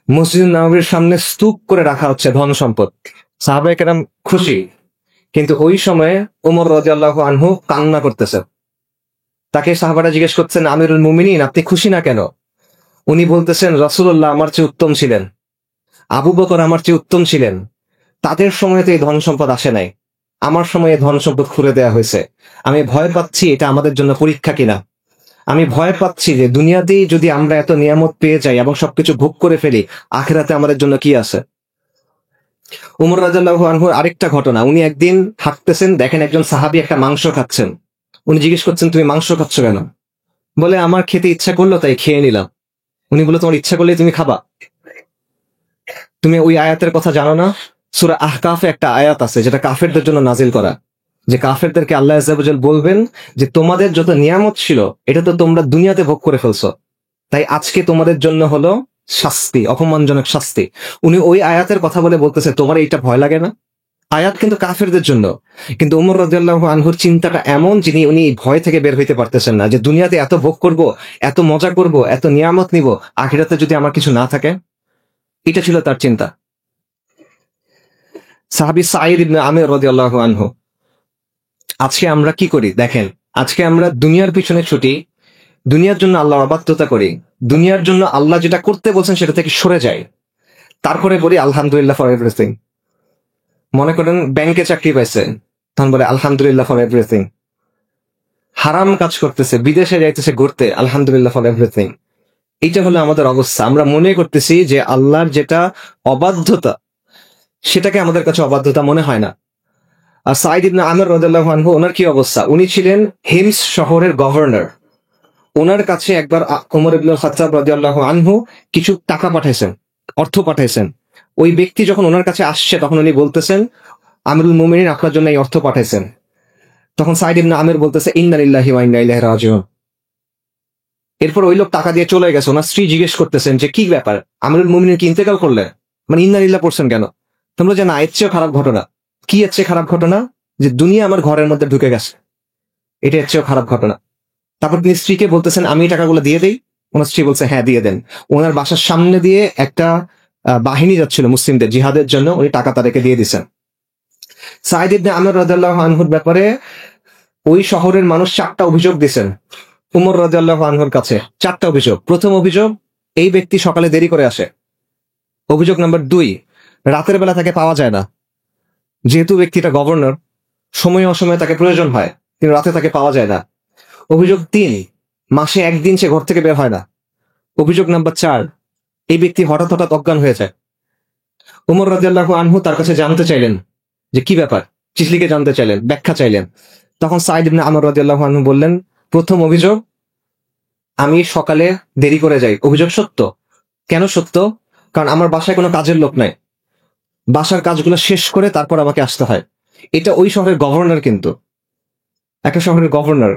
মসজিদ নববীর সামনে স্তূপ করে রাখা হচ্ছে ধন সম্পদ। সাহাবায়ে কেরাম খুশি, কিন্তু ওই সময়ে উমর রাদিয়াল্লাহু আনহু কান্না করতেছে। তাকে সাহাবারা জিজ্ঞেস করছেন, আমিরুল মুমিনিন আপনি খুশি না কেন? উনি বলতেছেন, রাসূলুল্লাহ আমার চেয়ে উত্তম ছিলেন, আবু বকর আমার চেয়ে উত্তম ছিলেন, তাদের সময় তো এই ধন সম্পদ আসে নাই, আমার সময়ে ধন সম্পদ খুলে দেওয়া হয়েছে। আমি ভয় পাচ্ছি এটা আমাদের জন্য পরীক্ষা কিনা। আমি ভয় পাচ্ছি যে দুনিয়াতেই যদি আমরা এত নিয়ামত পেয়ে যাই এবং সবকিছু ভোগ করে ফেলি, আখিরাতে আমাদের জন্য কি আছে? উমর রাদিয়াল্লাহু আনহুর আরেকটা ঘটনা, উনি একদিন হাঁটতেছেন, দেখেন একজন সাহাবী একটা মাংস খাচ্ছেন। উনি জিজ্ঞেস করছেন, তুমি মাংস খাচ্ছ কেন? বলে, আমার খেতে ইচ্ছা করলো তাই খেয়ে নিলাম। উনি বলে, তোমার ইচ্ছা করলে তুমি খাবা? তুমি ওই আয়াতের কথা জানো না? সূরা আহকাফে একটা আয়াত আছে যেটা কাফেরদের জন্য নাজিল করা, যে কাফেরদেরকে আল্লাহ আযজা ওয়া জাল বলবেন যে তোমাদের যত নিয়ামত ছিল এটা তো তোমরা দুনিয়াতে ভোগ করে ফেলছো, তাই আজকে তোমাদের জন্য হলো শাস্তি, অপমানজনক শাস্তি। উনি ওই আয়াতের কথা বলে বলতেছে, তোমার এইটা ভয় লাগে না? আয়াত কিন্তু কাফেরদের জন্য। কিন্তু উমর রাদিয়াল্লাহু আনহুর চিন্তাটা এমন, উনি ভয় থেকে বের হইতে পারতেছেন না, যে দুনিয়াতে এত ভোগ করব, এত মজা করব, এত নিয়ামত নিব, আখিরাতে যদি আমার কিছু না থাকে। এটা ছিল তার চিন্তা। সাহাবী সাঈদ ইবনে আমির রাদিয়াল্লাহু আনহু। আজকে আমরা কি করি দেখেন, আজকে আমরা দুনিয়ার পিছনে ছুটি, দুনিয়ার জন্য আল্লাহর অবাধ্যতা করি, দুনিয়ার জন্য আল্লাহ যেটা করতে বলছেন সেটা থেকে সরে যাই, তারপরে বলি আলহামদুলিল্লাহ ফর এভরিথিং। মনে করেন ব্যাংকে চাকরি পাইছে, তখন বলে আলহামদুলিল্লাহ ফর এভরিথিং। হারাম কাজ করতেছে, বিদেশে যাইতেছে ঘুরতে, আলহামদুলিল্লাহ ফর এভরিথিং। এইটা হলো আমাদের অবস্থা। আমরা মনে করতেছি যে আল্লাহর যেটা অবাধ্যতা সেটাকে আমাদের কাছে অবাধ্যতা মনে হয় না। আর সাঈদ ইবনে আমির রাদিয়াল্লাহু আনহু, ওনার কি অবস্থা? উনি ছিলেন হিমস শহরের গভর্নর। ওনার কাছে একবার ওমর ইবনুল খাত্তাব রাদিয়াল্লাহু আনহু কিছু টাকা পাঠাইছেন, অর্থ পাঠাইছেন। ওই ব্যক্তি যখন ওনার কাছে আসছে তখন উনি বলতেছেন, আমিরুল মুমিনিন আপনার জন্য এই অর্থ পাঠাইছেন। তখন সাঈদ ইবনে আমির বলতেছে, ইন্না লিল্লাহি ওয়া ইন্না ইলাইহি রাজিউন। এরপর ওই লোক টাকা দিয়ে চলে গেছে। ওনার স্ত্রী জিজ্ঞেস করতেছেন যে কি ব্যাপার, আমিরুল মুমিনিন কি ইন্তেকাল করলে? মানে ইন্না লিল্লাহ পড়ছেন কেন? তোমরা জানো এর চেয়ে খারাপ ঘটনা কি? এর চেয়ে খারাপ ঘটনা যে দুনিয়া আমার ঘরের মধ্যে ঢুকে গেছে, এটা এর চেয়েও খারাপ ঘটনা। তারপর তিনি স্ত্রীকে বলতেছেন, আমি এই টাকাগুলো দিয়ে দেই? ওনার স্ত্রী বলছে, হ্যাঁ দিয়ে দেন। ওনার বাসার সামনে দিয়ে একটা বাহিনী যাচ্ছিল মুসলিমদের জিহাদের জন্য, উনি টাকা তাদেরকে দিয়ে দিচ্ছেন। সাঈদ ইবনে আমির রাদিয়াল্লাহু আনহুর ব্যাপারে ওই শহরের মানুষ 4টা অভিযোগ দিয়েছেন উমর রাদিয়াল্লাহু আনহুর কাছে। 4টা অভিযোগ। প্রথম অভিযোগ, এই ব্যক্তি সকালে দেরি করে আসে। অভিযোগ নাম্বার 2, রাতের বেলা তাকে পাওয়া যায় না। যেহেতু ব্যক্তিটা গভর্নর, সময় অসময়ে তাকে প্রয়োজন হয়, কিন্তু রাতে তাকে পাওয়া যায় না। অভিযোগ 3, মাসে একদিন সে ঘর থেকে বের হয় না। অভিযোগ নাম্বার 4, এই ব্যক্তি হঠাৎ হঠাৎ অজ্ঞান হয়ে যায়। উমর রাদিয়াল্লাহু আনহু তার কাছে জানতে চাইলেন যে কি ব্যাপার, চিঠলিকে জানতে চাইলেন, ব্যাখ্যা চাইলেন। তখন সাঈদ ইবনে আমর রাদিয়াল্লাহু আনহু বললেন, প্রথম অভিযোগ, আমি সকালে দেরি করে যাই। অভিযোগ সত্য। কেন সত্য? কারণ আমার বাসায় কোনো কাজের লোক নাই, বাসার কাজগুলো শেষ করে তারপর আমাকে আসতে হয়। এটা ওই শহরের গভর্নর, কিন্তু একটা শহরের গভর্নর,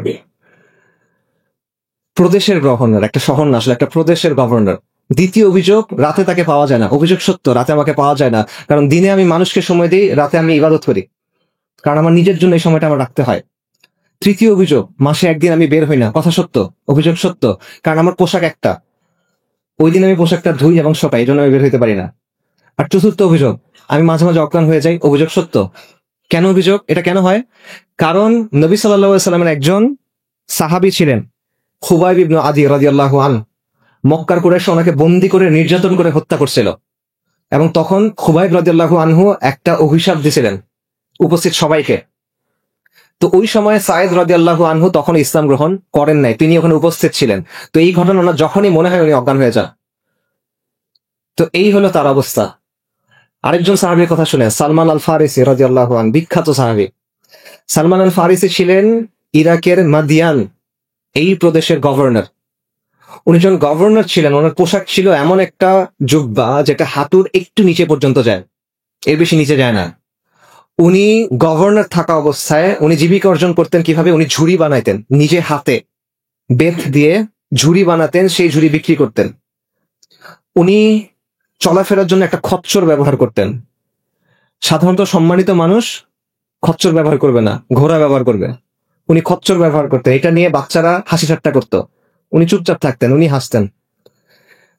প্রদেশের গভর্নর, একটা শহর না আসলে, একটা প্রদেশের গভর্নর। দ্বিতীয় অভিযোগ, রাতে তাকে পাওয়া যায় না। অভিযোগ সত্য, রাতে আমাকে পাওয়া যায় না, কারণ দিনে আমি মানুষকে সময় দিই, রাতে আমি ইবাদত করি, কারণ আমার নিজের জন্য এই সময়টা আমার রাখতে হয়। তৃতীয় অভিযোগ, মাসে একদিন আমি বের হই না। কথা সত্য, অভিযোগ সত্য, কারণ আমার পোশাক একটা, ওই দিন আমি পোশাকটা ধুই এবং শোকাই, এই জন্য আমি বের হইতে পারি না। আর চতুর্থ অভিযোগ, আমি মাঝে মাঝে অজ্ঞান হয়ে যাই। অভিযোগ সত্য। কেন অভিযোগ? এটা কেন হয়? কারণ নবী সাল্লাল্লাহু আলাইহি ওয়াসাল্লামের একজন সাহাবী ছিলেন, খুবাইব ইবনে আদি রাদিয়াল্লাহু আনহু। মক্কার কুরাইশ ওনাকে বন্দী করে নির্যাতন করে হত্যা করছিল, এবং তখন খুবাইব রাদিয়াল্লাহু আনহু একটা অভিশাপ দিয়েছিলেন উপস্থিত সবাইকে। তো ওই সময় সাঈদ রাদিয়াল্লাহু আনহু তখন ইসলাম গ্রহণ করেন নাই, তিনি ওখানে উপস্থিত ছিলেন। তো এই ঘটনা ওনার যখনই মনে হয় উনি অজ্ঞান হয়ে যান। তো এই হলো তার অবস্থা। আরেকজন সাহাবীর কথা শুনে, সালমান আল ফারিসি রাদিয়াল্লাহু আনহু, বিখ্যাত সাহাবী। সালমান আল ফারিসি ছিলেন ইরাকের মাদিয়ান এই প্রদেশের গভর্নর। উনি যখন গভর্নর ছিলেন, ওনার পোশাক ছিল এমন একটা জুব্বা যেটা হাঁটুর একটু নিচে পর্যন্ত যায়, এর বেশি নিচে যায় না। উনি গভর্নর থাকা অবস্থায় উনি জীবিকা অর্জন করতেন কিভাবে? উনি ঝুড়ি বানাইতেন, নিজে হাতে বেত দিয়ে ঝুড়ি বানাতেন, সেই ঝুড়ি বিক্রি করতেন। উনি চলাফেরার জন্য একটা খচ্চর ব্যবহার করতেন। সাধারণত সম্মানিত মানুষ খচ্চর ব্যবহার করবে না, ঘোড়া ব্যবহার করবে। উনি খচ্চর ব্যবহার করতেন, এটা নিয়ে বাচ্চারা হাসি ঠাট্টা করতো। উনি চুপচাপ থাকতেন, উনি হাসতেন।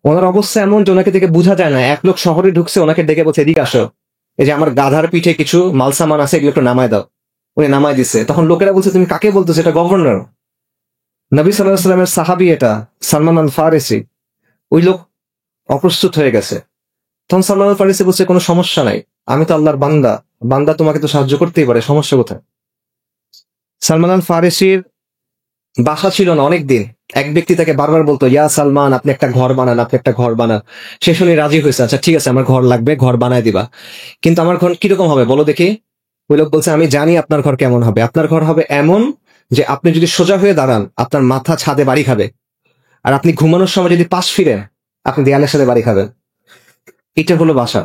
ওনার অবস্থা এমন যে ওনাকে দেখে বোঝা যায় না। এক লোক শহরে ঢুকছে, ওনাকে ডেকে বলছে, এদিকে আসো, এই যে আমার গাধার পিঠে কিছু মালসামান আছে, এগুলো একটু নামায় দাও। উনি নামায় দিচ্ছে। তখন লোকেরা বলছে, তুমি কাকে বলতেছো? এটা গভর্নর, নবী সাল্লাল্লাহু আলাইহি ওয়াসাল্লামের সাহাবী, এটা সালমান আল ফারিসি। ওই লোক অপ্রস্তুত হয়ে গেছে। তখন সালমান আল ফারিসি বলছে, কোনো সমস্যা নাই, আমি তো আল্লাহর বান্দা, বান্দা তোমাকে তো সাহায্য করতেই পারে, সমস্যা কোথায়? সালমান আল ফারিসির বাসা ছিল না অনেকদিন। এক ব্যক্তি তাকে বারবার বলতো, ইয়া সালমান, আপনি একটা ঘর বানান, আপনি একটা ঘর বানান। সে শুনে রাজি হয়েছে, আচ্ছা ঠিক আছে, আমার ঘর লাগবে, ঘর বানায় দিবা। কিন্তু আমার ঘর কিরকম হবে বলো দেখি? ওই লোক বলছে, আমি জানি আপনার ঘর কেমন হবে। আপনার ঘর হবে এমন যে আপনি যদি সোজা হয়ে দাঁড়ান, আপনার মাথা ছাদে বাড়ি খাবে, আর আপনি ঘুমানোর সময় যদি পাশ ফিরেন, আপনি দেয়ালের সাথে বাড়ি খাবেন। এটা হলো বাসা,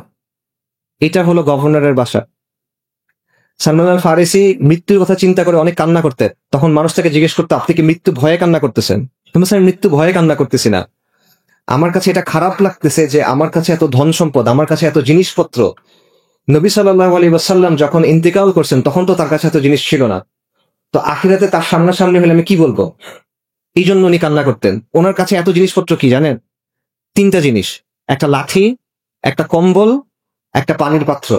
এটা হলো গভর্নরের বাসা। সালমান আল ফারিসি মৃত্যুর কথা চিন্তা করে অনেক কান্না করতেন। তখন মানুষ তাকে জিজ্ঞেস করতো, আপনি কি মৃত্যু ভয়ে কান্না করতেছেন? তুমি স্যার, মৃত্যু ভয়ে কান্না করতেছি না, আমার কাছে এটা খারাপ লাগতেছে যে আমার কাছে এত ধন সম্পদ, আমার কাছে এত জিনিসপত্র। নবী সাল্লাল্লাহু আলাইহি ওয়াসাল্লাম যখন ইন্তেকাল করছেন, তখন তো তার কাছে এত জিনিস ছিল না। তো আখিরাতে তার সামনাসামনি হলে আমি কি বলবো? এই জন্য উনি কান্না করতেন। ওনার কাছে এত জিনিসপত্র কি জানেন? 3টা জিনিস, একটা লাঠি, একটা কম্বল, একটা পানির পাত্র।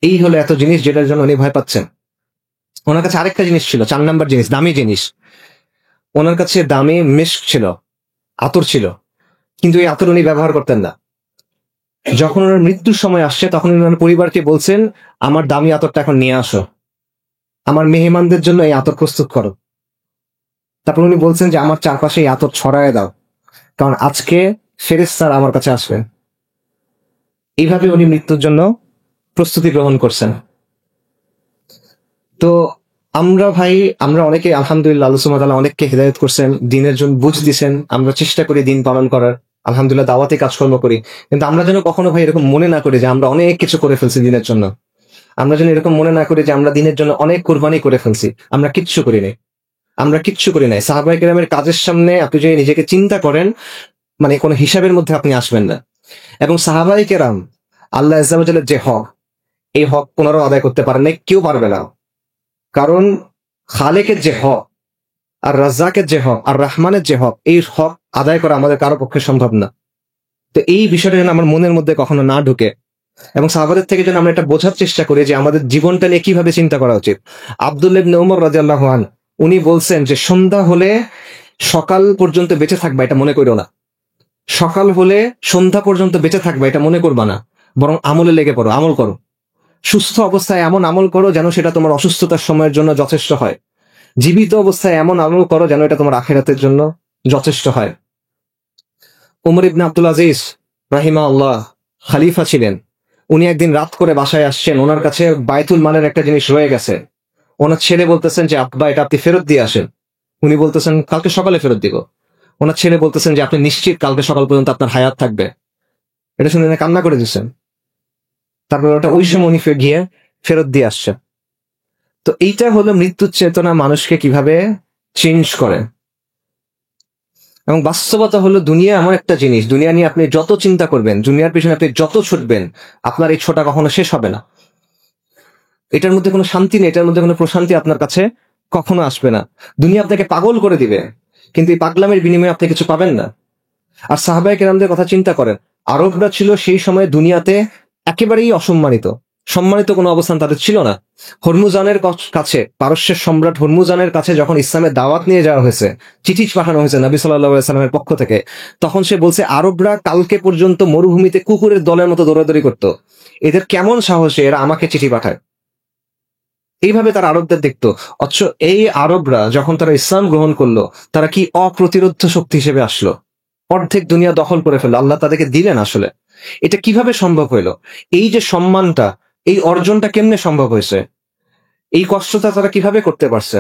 এই হলো এত জিনিস যেটার জন্য উনি ভয় পাচ্ছেন। ওনার কাছে আরেকটা জিনিস ছিল, 4 নাম্বার জিনিস, দামি জিনিস। ওনার কাছে দামি মিস্ক ছিল, আতর ছিল, কিন্তু এই আতর উনি ব্যবহার করতেন না। যখন ওনার মৃত্যুর সময় আসছে, তখন ওনার পরিবারকে বলছেন, আমার দামি আতরটা এখন নিয়ে আসো, আমার মেহমানদের জন্য এই আতর প্রস্তুত করো। তারপর উনি বলছেন যে আমার চারপাশে এই আতর ছড়ায় দাও, কারণ আজকে ফেরেশতারা আমার কাছে আসবে। এইভাবে উনি মৃত্যুর জন্য প্রস্তুতি গ্রহণ করছেন। তো আমরা অনেকে আলহামদুলিল্লাহ, আল্লাহ সুবহানাহু ওয়া তাআলা অনেককে হিদায়াত করছেন, দিনের জন্য বুঝ দিছেন। আমরা চেষ্টা করি দিন পালন করার, আলহামদুলিল্লাহ দাওয়াতে কাজকর্ম করি। কিন্তু আমরা যেন কখনো ভাই এরকম মনে না করি যে আমরা অনেক কিছু করে ফেলছি দিনের জন্য। আমরা যেন এরকম মনে না করি যে আমরা দিনের জন্য অনেক কুরবানি করে ফেলছি। আমরা কিচ্ছু করি নাই, আমরা কিচ্ছু করি নাই। সাহাবায়ে কেরামের কাজের সামনে আপনি যদি নিজেকে চিন্তা করেন, মানে কোনো হিসাবের মধ্যে আপনি আসবেন না। এবং সাহাবায়ে কেরাম আল্লাহ আযজা ওয়া জাল্লার যে হক, এই হক পুনরায় আদায় করতে পারেন না, কেউ পারবে না। কারণ খালেকের যে হক, আর রাজ্জাকের যে হক, আর রহমানের যে হক, এই হক আদায় করা আমাদের কারো পক্ষে সম্ভব না। তো এই বিষয়টা যেন আমার মনের মধ্যে কখনো না ঢুকে, এবং সাহাবাদের থেকে যেন আমরা এটা বোঝার চেষ্টা করি যে আমাদের জীবনটা নিয়ে কিভাবে চিন্তা করা উচিত। আব্দুল্লাহ ইবনে উমর রাদিয়াল্লাহু আনহু উনি বলছেন যে সন্ধ্যা হলে সকাল পর্যন্ত বেঁচে থাকবা এটা মনে করো না। সকাল হলে সন্ধ্যা পর্যন্ত বেঁচে থাকবে এটা মনে করবা না, বরং আমলে লেগে পড়ো, আমল করো। সুস্থ অবস্থায় এমন আমল করো যেন সেটা তোমার অসুস্থতার সময়ের জন্য যথেষ্ট হয়। জীবিত অবস্থায় এমন আমল করো যেন এটা তোমার আখিরাতের জন্য যথেষ্ট হয়। উমর ইবনে আব্দুল আজিজ রাহিমাহুল্লাহ খলিফা ছিলেন। উনি একদিন রাত করে বাসায় আসছেন, ওনার কাছে বাইতুল মালের একটা জিনিস রয়ে গেছে। ওনার ছেলে বলতেছেন যে আব্বা এটা আপনি ফেরত দিয়ে আসেন। উনি বলতেছেন কালকে সকালে ফেরত দিব। ওনার ছেলে বলতেছেন যে আপনি নিশ্চিত কালকে সকাল পর্যন্ত আপনার হায়াত থাকবে। এটা শুনে উনি কান্না করে দিচ্ছেন। তারপর ওটা ওই সময় উনি গিয়ে ফেরত দিয়ে আসছে। তো এইটা হলো মৃত্যুর চেতনা মানুষকে কিভাবে চেঞ্জ করে। এবং বাস্তবতা হলো দুনিয়া এমন একটা জিনিস, দুনিয়া নিয়ে আপনি যত চিন্তা করবেন, দুনিয়ার পিছনে আপনি যত ছুটবেন, আপনার এই ছোটা কখনো শেষ হবে না। এটার মধ্যে কোনো শান্তি নেই, এটার মধ্যে কোনো প্রশান্তি আপনার কাছে কখনো আসবে না। দুনিয়া আপনাকে পাগল করে দিবে, কিন্তু এই পাগলামের বিনিময়ে আপনি কিছু পাবেন না। আর সাহাবায়ে কেরামদের কথা চিন্তা করেন, আরবরা ছিল সেই সময় দুনিয়াতে একেবারেই অসম্মানিত, সম্মানিত কোনো অবস্থান তাদের ছিল না। হরমুজানের কাছে, পারস্যের সম্রাট হরমুজানের কাছে যখন ইসলামের দাওয়াত নিয়ে যাওয়া হয়েছে, চিঠি পাঠানো হয়েছে নবী সাল্লাল্লাহু আলাইহি ওয়াসাল্লামের পক্ষ থেকে, তখন সে বলছে আরবরা কালকে পর্যন্ত মরুভূমিতে কুকুরের দলের মতো দৌড়াদৌড়ি করত, এদের কেমন সাহসে এরা আমাকে চিঠি পাঠায়। এইভাবে তারা আরবদের দেখতো। অথচ এই আরবরা যখন তারা ইসলাম গ্রহণ করলো, তারা কি অপ্রতিরোধ্য শক্তি হিসেবে আসলো, অর্ধেক দুনিয়া দখল করে ফেললো। আল্লাহ তাদেরকে দিলেন। আসলে এটা কিভাবে সম্ভব হইলো? এই যে সম্মানটা, এই অর্জনটা কেমনে সম্ভব হয়েছে? এই কষ্টটা তারা কিভাবে করতে পারছে?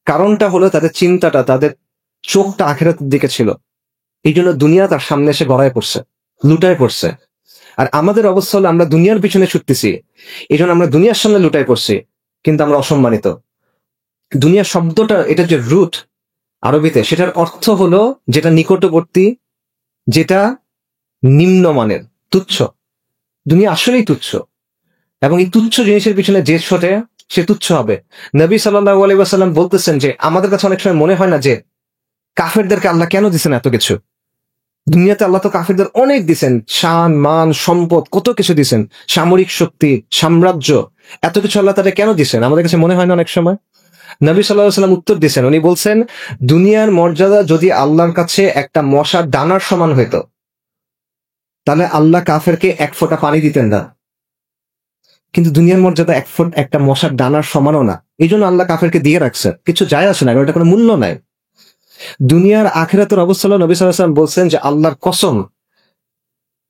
কারণটা হলো তাদের চিন্তাটা, তাদের চোখটা আখিরাতের দিকে ছিল। এই জন্য দুনিয়া তার সামনে এসে গড়ায় পড়ছে, লুটায় পড়ছে। আর আমাদের অবস্থা হলো আমরা দুনিয়ার পিছনে ছুটতেছি, এই জন্য আমরা দুনিয়ার সামনে লুটায় পড়ছি, কিন্তু আমরা অসম্মানিত। দুনিয়া শব্দটা, এটা যে রুট আরবিতে, সেটার অর্থ হলো যেটা নিকটবর্তী, যেটা নিম্নমানের, তুচ্ছ। দুনিয়া আসলেই তুচ্ছ, এবং এই তুচ্ছ জিনিসের পিছনে যে ছোটে সে তুচ্ছ হবে। নবী সাল্লাল্লাহু আলাইহি ওয়াসাল্লাম বলতেছেন যে আমাদের কাছে অনেক সময় মনে হয় না যে কাফেরদেরকে আল্লাহ কেন দিচ্ছেন এত কিছু। দুনিয়াতে আল্লাহ তো কাফেরদের অনেক দিচ্ছেন, শান, মান, সম্পদ, কত কিছু দিচ্ছেন, সামরিক শক্তি, সাম্রাজ্য, এত কিছু আল্লাহ তাদের কেন দিচ্ছেন? আমাদের কাছে মনে হয় না অনেক সময়। নবী সাল্লাল্লাহু আলাইহি ওয়াসাল্লাম উত্তর দিয়েছেন, উনি বলছেন দুনিয়ার মর্যাদা যদি আল্লাহর কাছে একটা মশার দানার সমান হইতো, তাহলে আল্লাহ কাফেরকে এক ফোঁটা পানি দিতেন না। কিন্তু দুনিয়ার মর্যাদা একটা মশার দানার সমানও না, এই জন্য আল্লাহ কাফেরকে দিয়ে রাখছে। কিছু যায় আসে না, এটা কোনো মূল্য নাই। দুনিয়ার আখিরাতের অবস্থা হলো, নবী সাল্লাল্লাহু আলাইহি ওয়াসাল্লাম বলছেন যে আল্লাহর কসম,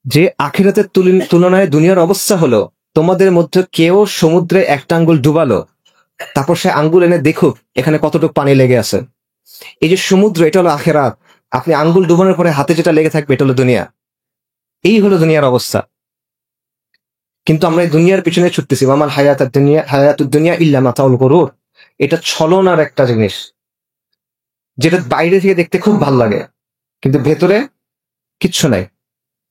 যে আখিরাতের তুলনায় দুনিয়ার অবস্থা হলো তোমাদের মধ্যে কেউ সমুদ্রে একটা আঙ্গুল ডুবালো, তারপর সে আঙ্গুল এনে দেখুক এখানে কতটুকু পানি লেগে আছে। এই যে সমুদ্র, এটা হলো আখিরাত। আপনি আঙ্গুল ডুবানোর পরে হাতে যেটা লেগে থাকবে, এটা হলো দুনিয়া। এই হলো দুনিয়ার অবস্থা। কিন্তু আমরা এই দুনিয়ার পিছনে ছুটতেছি। আমার হায়াতুদ দুনিয়া ইল্লা মাতাউল গুরুর, এটা ছলনার একটা জিনিস, যেটা বাইরে থেকে দেখতে খুব ভালো লাগে, কিন্তু ভেতরে কিচ্ছু নাই,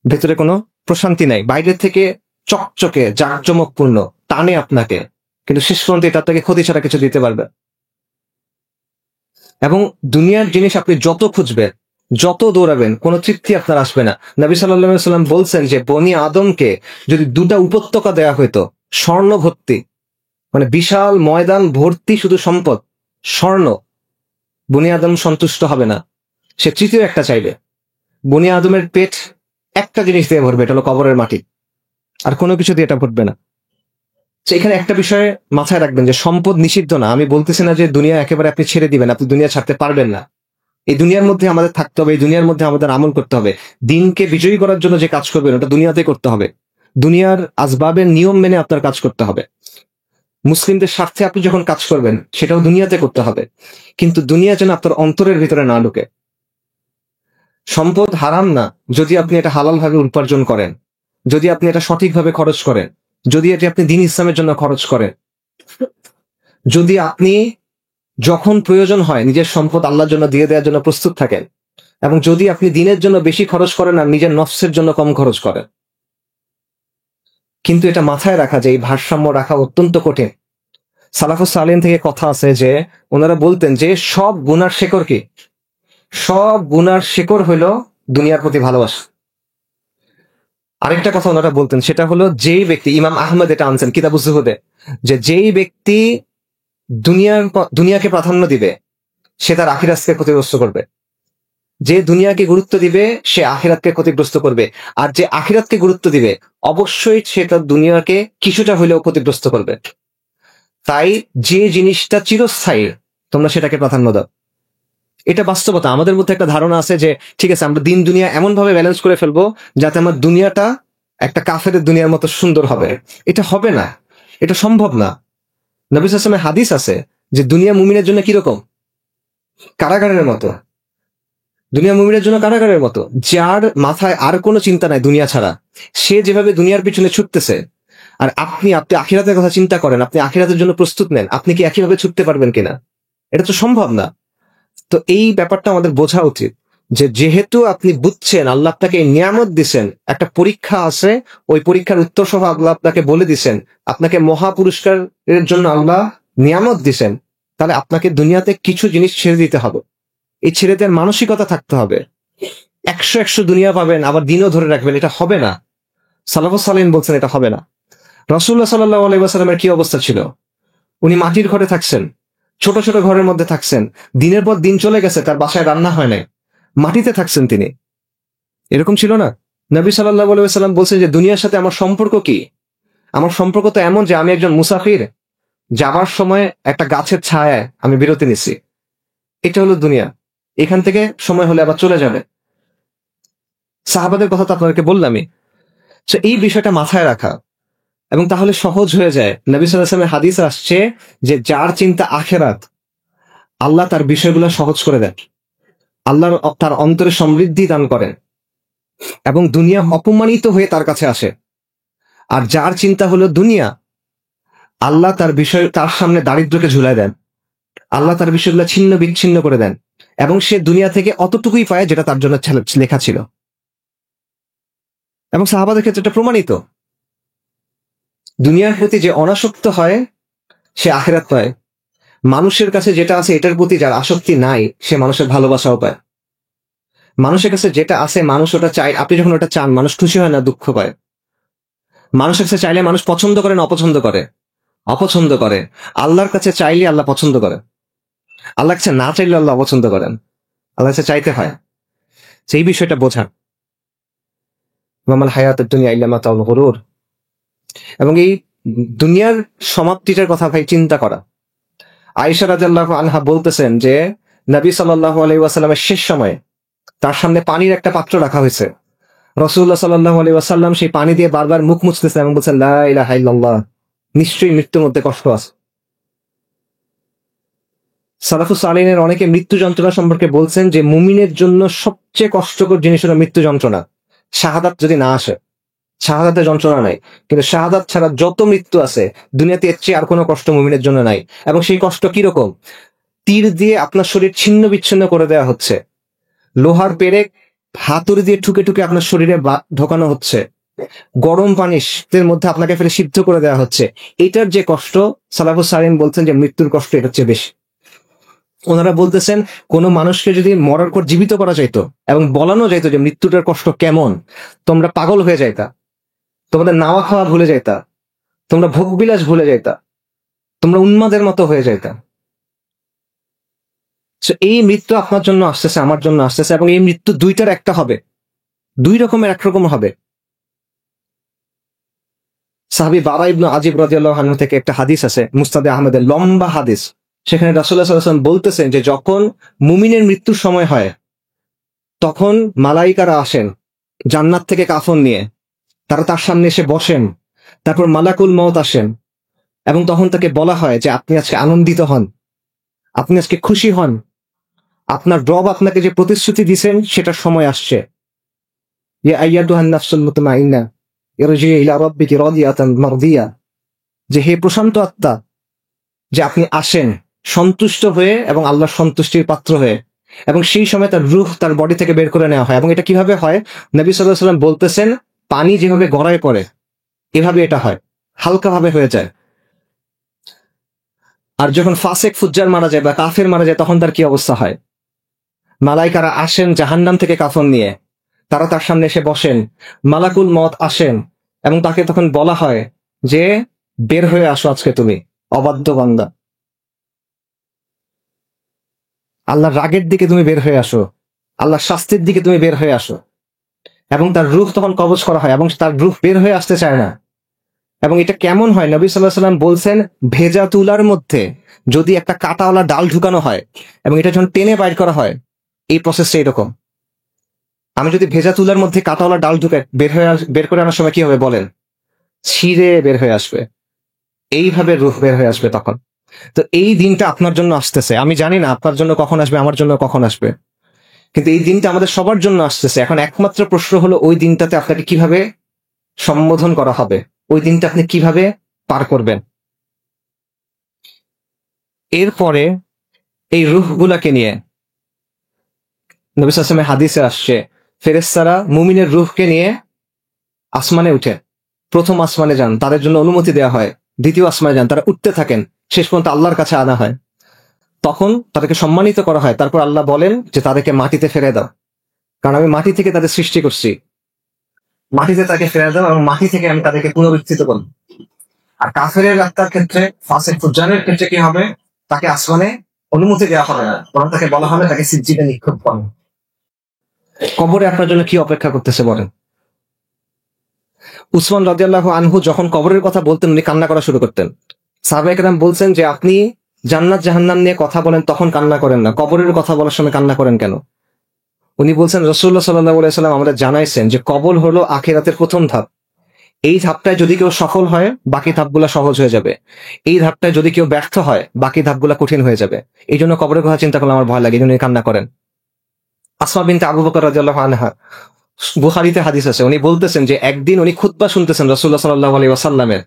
ভেতরে কোনো প্রশান্তি নাই। বাইরে থেকে চকচকে জাঁকজমকপূর্ণ, টানে আপনাকে, কিন্তু শেষ পর্যন্ত এটা আপনাকে ক্ষতি ছাড়া কিছু দিতে পারবে। এবং দুনিয়ার জিনিস আপনি যত খুঁজবেন, যত দৌড়াবেন, কোনো তৃপ্তি আপনার আসবে না। নবী সাল্লাল্লাহু আলাইহি ওয়াসাল্লাম বলছেন যে বনি আদমকে যদি দুটা উপত্যকা দেয়া হইতো, স্বর্ণ ভর্তি, মানে বিশাল ময়দান ভর্তি শুধু সম্পদ, স্বর্ণ, বনি আদম সন্তুষ্ট হবে না, সে তৃতীয় একটা চাইবে। বনি আদমের পেট একটা জিনিস দিয়ে ভরবে, এটা হলো কবরের মাটি, আর কোনো কিছু দিয়ে এটা ভরবে না। এখানে একটা বিষয়ে মাথায় রাখবেন যে সম্পদ নিষিদ্ধ না। আমি বলতেছি না যে দুনিয়া একেবারে আপনি ছেড়ে দিবেন, আপনি দুনিয়া ছাড়তে পারবেন না। এই দুনিয়ার মধ্যে আমাদের থাকতে হবে, এই দুনিয়ার মধ্যে আমাদের আমল করতে হবে। দিনকে বিজয়ী করার জন্য যে কাজ করবেন ওটা দুনিয়াতে করতে হবে, দুনিয়ার আসবাবের নিয়ম মেনে আপনার কাজ করতে হবে। মুসলিমদের স্বার্থে আপনি যখন কাজ করবেন সেটাও দুনিয়াতে করতে হবে, কিন্তু দুনিয়া যেন আপনার অন্তরের ভিতরে না ঢুকে। সম্পদ হারাম না যদি আপনি এটা হালাল ভাবে উপার্জন করেন, যদি আপনি এটা সঠিকভাবে খরচ করেন, যদি এটি আপনি দ্বীন ইসলামের জন্য খরচ করেন, যদি আপনি যখন প্রয়োজন হয় নিজের সম্পদ আল্লাহর জন্য দিয়ে দেওয়ার জন্য প্রস্তুত থাকেন, এবং যদি আপনি দিনের জন্য বেশি খরচ করেন আর নিজের নফসের জন্য কম খরচ করেন। কিন্তু এটা মাথায় রাখা যে এই ভারসাম্য রাখা অত্যন্ত কঠিন। সালাফুস সালেহিন থেকে কথা আছে যে ওনারা বলতেন যে সব গুনার শেকড় কি? সব গুনার শেকড় হইল দুনিয়ার প্রতি ভালোবাসা। আরেকটা কথা ওনারা বলতেন, সেটা হলো যেই ব্যক্তি, ইমাম আহমদ এটা আনছেন কিতাবুজ জুহুদে, যে যেই ব্যক্তি দুনিয়াকে প্রাধান্য দিবে সে তার আখিরাতকে ক্ষতিগ্রস্ত করবে। যে দুনিয়াকে গুরুত্ব দিবে সে আখিরাতকে ক্ষতিগ্রস্ত করবে, আর যে আখিরাতকে গুরুত্ব দিবে অবশ্যই সে তার দুনিয়াকে কিছুটা হলেও ক্ষতিগ্রস্ত করবে। তাই যে জিনিসটা চিরস্থায়ী তোমরা সেটাকে প্রাধান্য দাও। এটা বাস্তবতা। আমাদের মধ্যে একটা ধারণা আছে যে ঠিক আছে আমরা দিন দুনিয়া এমন ভাবে ব্যালেন্স করে ফেলবো যাতে আমার দুনিয়াটা একটা কাফেরের দুনিয়ার মতো সুন্দর হবে। এটা হবে না, এটা সম্ভব না। নবী সাল্লাল্লাহু আলাইহি ওয়াসাল্লামের হাদিস আছে যে দুনিয়া মুমিনের জন্য কিরকম, কারাগারের মতো। দুনিয়া মুমিনের জন্য কারাগারের মতো। যার মাথায় আর কোনো চিন্তা নাই দুনিয়া ছাড়া, সে যেভাবে দুনিয়ার পিছনে ছুটতেছে, আর আপনি আখিরাতের কথা চিন্তা করেন, আপনি আখিরাতের জন্য প্রস্তুত নেন, আপনি কি একইভাবে ছুটতে পারবেন কিনা? এটা তো সম্ভব না। তো এই ব্যাপারটা আমাদের বোঝা উচিত যে যেহেতু আপনি বুঝছেন আল্লাহ আপনাকে এই নিয়ামত দিছেন, একটা পরীক্ষা আছে, ওই পরীক্ষার উত্তর সহ আল্লাহ আপনাকে বলে দিছেন, আপনাকে মহা পুরস্কারের জন্য আল্লাহ নিয়ামত দিছেন, তাহলে আপনাকে দুনিয়াতে কিছু জিনিস ছেড়ে দিতে হবে। এই ছেড়ে দেওয়ার মানসিকতা থাকতে হবে। 100 দুনিয়া পাবেন আবার দিনও ধরে রাখবেন, এটা হবে না। সালাফুস সালিহিন বলছেন এটা হবে না। রাসূলুল্লাহ সাল্লাল্লাহু আলাইহি ওয়াসাল্লামের কি অবস্থা ছিল? উনি মাটির ঘরে থাকছেন, ছোট ছোট ঘরের মধ্যে থাকছেন, দিনের পর দিন চলে গেছে, তার বাসায় রান্না হয় নাই, মাটিতে থাকছেন তিনি। এরকম ছিল না? নবী সাল্লাল্লাহু আলাইহি ওয়াসাল্লাম বলছেন যে দুনিয়ার সাথে আমার সম্পর্ক কি? আমার সম্পর্ক তো এমন যে আমি একজন মুসাফির, যাবার সময় একটা গাছের ছায়ায় আমি বিরতি নিছি। এটা হলো দুনিয়া, এখান থেকে সময় হলে আবার চলে যাবে। সাহাবাদের কথা তো আপনাদেরকে বললামই। এই বিষয়টা মাথায় রাখা, এবং তাহলে সহজ হয়ে যায়। নবী সাল্লাল্লাহু আলাইহি ওয়াসাল্লামের হাদিস আসছে যে যার চিন্তা আখিরাত, আল্লাহ তার বিষয়গুলো সহজ করে দেন, আল্লাহ তার অন্তরে সমৃদ্ধি দান করেন, এবং দুনিয়া অপমানিত হয়ে তার কাছে আসে। আর যার চিন্তা হলো দুনিয়া, আল্লাহ তার বিষয়, তার সামনে দারিদ্র্যকে ঝুলায় দেন, আল্লাহ তার বিষয়গুলো ছিন্ন বিচ্ছিন্ন করে দেন, এবং সে দুনিয়া থেকে অতটুকুই পায় যেটা তার জন্য লেখা ছিল। এবং সাহাবাদের ক্ষেত্রে এটা প্রমাণিত। দুনিয়ার প্রতি যে অনাসক্ত হয় সে আখিরাত পায়। মানুষের কাছে যেটা আছে এটার প্রতি যার আসক্তি নাই সে মানুষের ভালোবাসাও পায়। মানুষের কাছে যেটা আছে মানুষ ওটা চায়, আপনি যখন ওটা চান মানুষ খুশি হয় না, দুঃখ পায়। মানুষের কাছে চাইলে মানুষ পছন্দ করে না অপছন্দ করে? অপছন্দ করে। আল্লাহর কাছে চাইলে আল্লাহ পছন্দ করে, আল্লাহর কাছে না চাইলে আল্লাহ অপছন্দ করেন। আল্লাহর কাছে চাইতে হয়। সেই বিষয়টা বোঝা। মামাল হায়াতুদ দুনিয়া ইল্লা মাতাউল গুরুর। এবং এই দুনিয়ার সমাপ্তিটার কথা ভাই চিন্তা করা। আয়েশা রাদিয়াল্লাহু আনহা বলতেছেন যে নবী সাল্লাল্লাহু আলাইহি ওয়াসাল্লামের শেষ সময়ে তার সামনে পানির একটা পাত্র রাখা হয়েছে। রাসূলুল্লাহ সাল্লাল্লাহু আলাইহি ওয়াসাল্লাম সেই পানি দিয়ে বারবার মুখ মুছতেছেন এবং বলছেন লা ইলাহা ইল্লাল্লাহ, নিশ্চয়ই মৃত্যুর মধ্যে কষ্ট আছে। সালাফুস সালিহিনের অনেকে মৃত্যু যন্ত্রণা সম্পর্কে বলছেন যে মুমিনের জন্য সবচেয়ে কষ্টকর জিনিস হলো মৃত্যু যন্ত্রণা। শাহাদাত যদি না আসে, শাহাদাতের যন্ত্রণা নাই, কিন্তু শাহাদাত ছাড়া যত মৃত্যু আছে দুনিয়াতে এর চেয়ে আর কোনো কষ্ট মুমিনের জন্য নাই। এবং সেই কষ্ট কিরকম? তীর দিয়ে আপনার শরীর ছিন্ন বিচ্ছিন্ন করে দেওয়া হচ্ছে, লোহার পেরেক হাতুড়ি দিয়ে ঠুকে ঠুকে আপনার শরীরে ঢোকানো হচ্ছে, গরম পানির মধ্যে আপনাকে ফেলে সিদ্ধ করে দেওয়া হচ্ছে। এটার যে কষ্ট, সালাফুস সালিহিন বলছেন যে মৃত্যুর কষ্ট এটার চেয়ে বেশি। ওনারা বলতেছেন কোন মানুষকে যদি মরার পর জীবিত করা যাইতো এবং বলানো যাইতো যে মৃত্যুটার কষ্ট কেমন, তোমরা পাগল হয়ে যাইতা, তোমাদের নাওয়া খাওয়া ভুলে যাইতা, তোমরা ভোগবিলাস ভুলে যাইতা, তোমরা উন্মাদের মতো হয়ে যাইতা। এই মৃত্যু আপনার জন্য আসতেছে, আমার জন্য আসতেছে, এবং এই মৃত্যু দুইটার একটা হবে, দুই রকমের একরকম হবে। সাহাবী বারা ইবনে আজিব রাদিয়াল্লাহু আনহু থেকে একটা হাদিস আছে, মুসনাদে আহমদের লম্বা হাদিস। সেখানে রাসূলুল্লাহ সাল্লাল্লাহু আলাইহি ওয়াসাল্লাম বলতেছেন যে যখন মুমিনের মৃত্যুর সময় হয় তখন মালাইকারা আসেন জান্নাত থেকে কাফন নিয়ে, তারা তার সামনে এসে বসেন, তারপর মালাকুল মউত আসেন এবং তখন তাকে বলা হয় যে আপনি আজকে আনন্দিত হন, আপনি আজকে খুশি হন, আপনার রব আপনাকে যে প্রতিশ্রুতি দিয়েছেন সেটার সময় আসছে। ইয়া আইয়াতুহান নাফসুল মুতমাইন্না ইরজিই ইলা রাব্বিকি রাদিয়াতান মারদিয়া, যে হে প্রশান্ত আত্মা, যে আপনি আসেন সন্তুষ্ট হয়ে এবং আল্লাহর সন্তুষ্টির পাত্র হয়ে, এবং সেই সময় তার রূহ তার বডি থেকে বের করে নেওয়া হয়। এবং এটা কিভাবে হয়? নবী সাল্লাল্লাহু আলাইহি ওয়াসাল্লাম বলতেছেন পানি যেভাবে গড়ায় পড়ে এভাবে এটা হয়, হালকা ভাবে হয়ে যায়। আর যখন ফাসেক ফুজ্জার মারা যায় বা কাফের মারা যায় তখন তার কি অবস্থা হয়? মালাইকারা আসেন জাহান্নাম থেকে কাফন নিয়ে, তারা তার সামনে এসে বসেন, মালাকুল মউত আসেন এবং তাকে তখন বলা হয় যে বের হয়ে আসো আজকে তুমি অবাধ্য বান্দা, আল্লাহর রাগের দিকে তুমি বের হয়ে আসো, আল্লাহর শাস্তির দিকে তুমি বের হয়ে আসো, এবং তার রূহ তখন কবজ করা হয় এবং তার রূহ বের হয়ে আসতে চায় না। এবং এটা কেমন হয়, নবী সাল্লাল্লাহু আলাইহি ওয়াসাল্লাম বলছেন, ভেজা তুলার মধ্যে যদি একটা কাঁটাওয়ালা ডাল ঢুকানো হয় এবং এটা যখন টেনে বাইর করা হয়, এই প্রসেসটা এরকম। আমি যদি ভেজা তুলার মধ্যে কাঁটাওয়ালা ডাল ঢুকে বের করে আনার সময় কি হবে বলেন? ছিঁড়ে বের হয়ে আসবে, এইভাবে রূহ বের হয়ে আসবে তখন। তো এই দিনটা আপনার জন্য আসতেছে, আমি জানি না আপনার জন্য কখন আসবে, আমার জন্য কখন আসবে, কিন্তু এই দিনটা আমাদের সবার জন্য আসতেছে। এখন একমাত্র প্রশ্ন হলো, ওই দিনটাতে আপনাকে কিভাবে সম্বোধন করা হবে, ওই দিনটা আপনি কিভাবে পার করবেন। এরপরে এই রূহগুলাকে নিয়ে নবী সাল্লাল্লাহু আলাইহি ওয়াসাল্লামের হাদিসে আসছে, ফেরেশতারা মুমিনের রূহকে নিয়ে আসমানে উঠে, প্রথম আসমানে যান, তাদের জন্য অনুমতি দেওয়া হয়, দ্বিতীয় আসমানে যান, তারা উঠতে থাকেন, শেষ পর্যন্ত আল্লাহর কাছে আনা হয়, তখন তাদেরকে সম্মানিত করা হয়। তারপর আল্লাহ বলেন যে তাদেরকে মাটিতে ফেলে দাও, কারণ আমি মাটি থেকে তাদের সৃষ্টি করছি, মাটিতে তাকে ফেলে দাও এবং মাটি থেকে আমি তাদেরকে পুনরুত্থিত করব। আর কাফেরের আত্মার ক্ষেত্রে, ফাসিক ফুজ্জারের ক্ষেত্রে কি হবে, তাকে আসমানে অনুমতি দেওয়া হবে না, বরং তাকে বলা হবে তাকে সিজ্জিতে নিক্ষেপ করো। কবরে আপনার জন্য কি অপেক্ষা করতেছে বলেন? উসমান রাদিয়াল্লাহু আনহু যখন কবরের কথা বলতেন, উনি কান্না করা শুরু করতেন। সাহাবায়ে কেরাম বলছেন যে আপনি জান্নাত জাহান্নাম নিয়ে কথা বলেন, তখন কান্না করেন না, কবরের কথা বলার সময় কান্না করেন কেন? উনি বলছেন, রাসূলুল্লাহ সাল্লাল্লাহু আলাইহি ওয়াসাল্লাম আমাদের জানাইছেন যে কবর হলো আখিরাতের প্রথম ধাপ। এই ধাপটায় যদি কেউ সফল হয়, বাকি ধাপগুলা সহজ হয়ে যাবে। এই ধাপটায় যদি কেউ ব্যর্থ হয়, বাকি ধাপগুলা কঠিন হয়ে যাবে। এই জন্য কবরের কথা চিন্তা করলে আমার ভয় লাগে, এই জন্য কান্না করেন। আসমা বিনতে আবু বকর রাদিয়াল্লাহু আনহা, বুখারীতে হাদিস আছে, উনি বলতেছেন যে একদিন উনি খুতবা শুনতেছেন রাসূলুল্লাহ সাল্লাল্লাহু আলাইহি ওয়াসাল্লামের।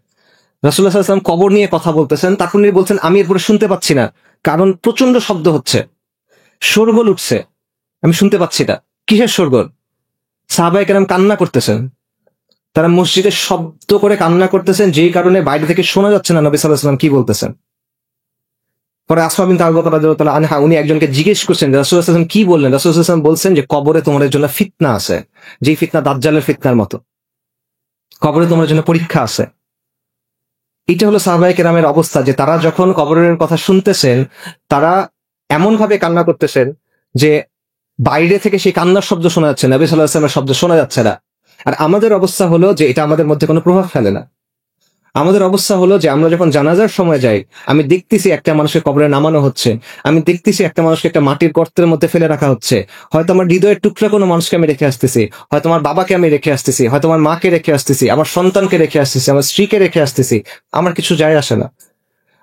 রাসূলুল্লাহ সাল্লাল্লাহু আলাইহি ওয়াসাল্লাম কবর নিয়ে কথা বলতেছেন, তারপর উনি বলছেন আমি এরপরে শুনতে পাচ্ছি না, কারণ প্রচন্ড শব্দ হচ্ছে, শোরগোল উঠছে, আমি শুনতে পাচ্ছি না। কিসের শোরগোল? সাহাবায়ে কেরাম কান্না করতেছেন, তারা মসজিদে শব্দ করে কান্না করতেছেন, যেই কারণে বাইরে থেকে শোনা যাচ্ছে না নবী সাল্লাল্লাহু আলাইহি ওয়াসাল্লাম কি বলতেছেন। পরে আসমা বিনতে আবু বকর রাদিয়াল্লাহু তাআলা আনহা, উনি একজনকে জিজ্ঞেস করছেন রাসূলুল্লাহ সাল্লাল্লাহু আলাইহি ওয়াসাল্লাম কি বললেন। রাসূলুল্লাহ সাল্লাল্লাহু আলাইহি ওয়াসাল্লাম বলছেন যে কবরে তোমাদের জন্য ফিতনা আছে, যেই ফিতনা দাজ্জালের ফিতনার মতো, কবরে তোমাদের জন্য পরীক্ষা আছে। এটা হলো সাহাবায়ে কেরামের অবস্থা, যে তারা যখন কবরের কথা শুনতেছেন, তারা এমন ভাবে কান্না করতেছেন যে বাইরে থেকে সেই কান্নার শব্দ শোনা যাচ্ছে, নবী সাল্লাল্লাহু আলাইহি ওয়াসাল্লামের শব্দ শোনা যাচ্ছে না। আর আমাদের অবস্থা হলো যে এটা আমাদের মধ্যে কোনো প্রভাব ফেলে না। আমাদের অবস্থা হলো যে আমরা যখন জানাজার সময় যাই, আমি দেখতেছি একটা মানুষকে কবরে নামানো হচ্ছে, আমি দেখতেছি একটা মানুষকে একটা মাটির গর্তের মধ্যে ফেলে রাখা হচ্ছে, হয়তো আমার হৃদয়ের টুকরা কোনো মানুষকে আমি রেখে আসতেছি, হয়তো আমার বাবাকে আমি রেখে আসতেছি, হয়তো আমার মাকে রেখে আসতেছি, আমার সন্তানকে রেখে আসতেছি, আমার স্ত্রীকে রেখে আসতেছি, আমার কিছু যায় আসে না।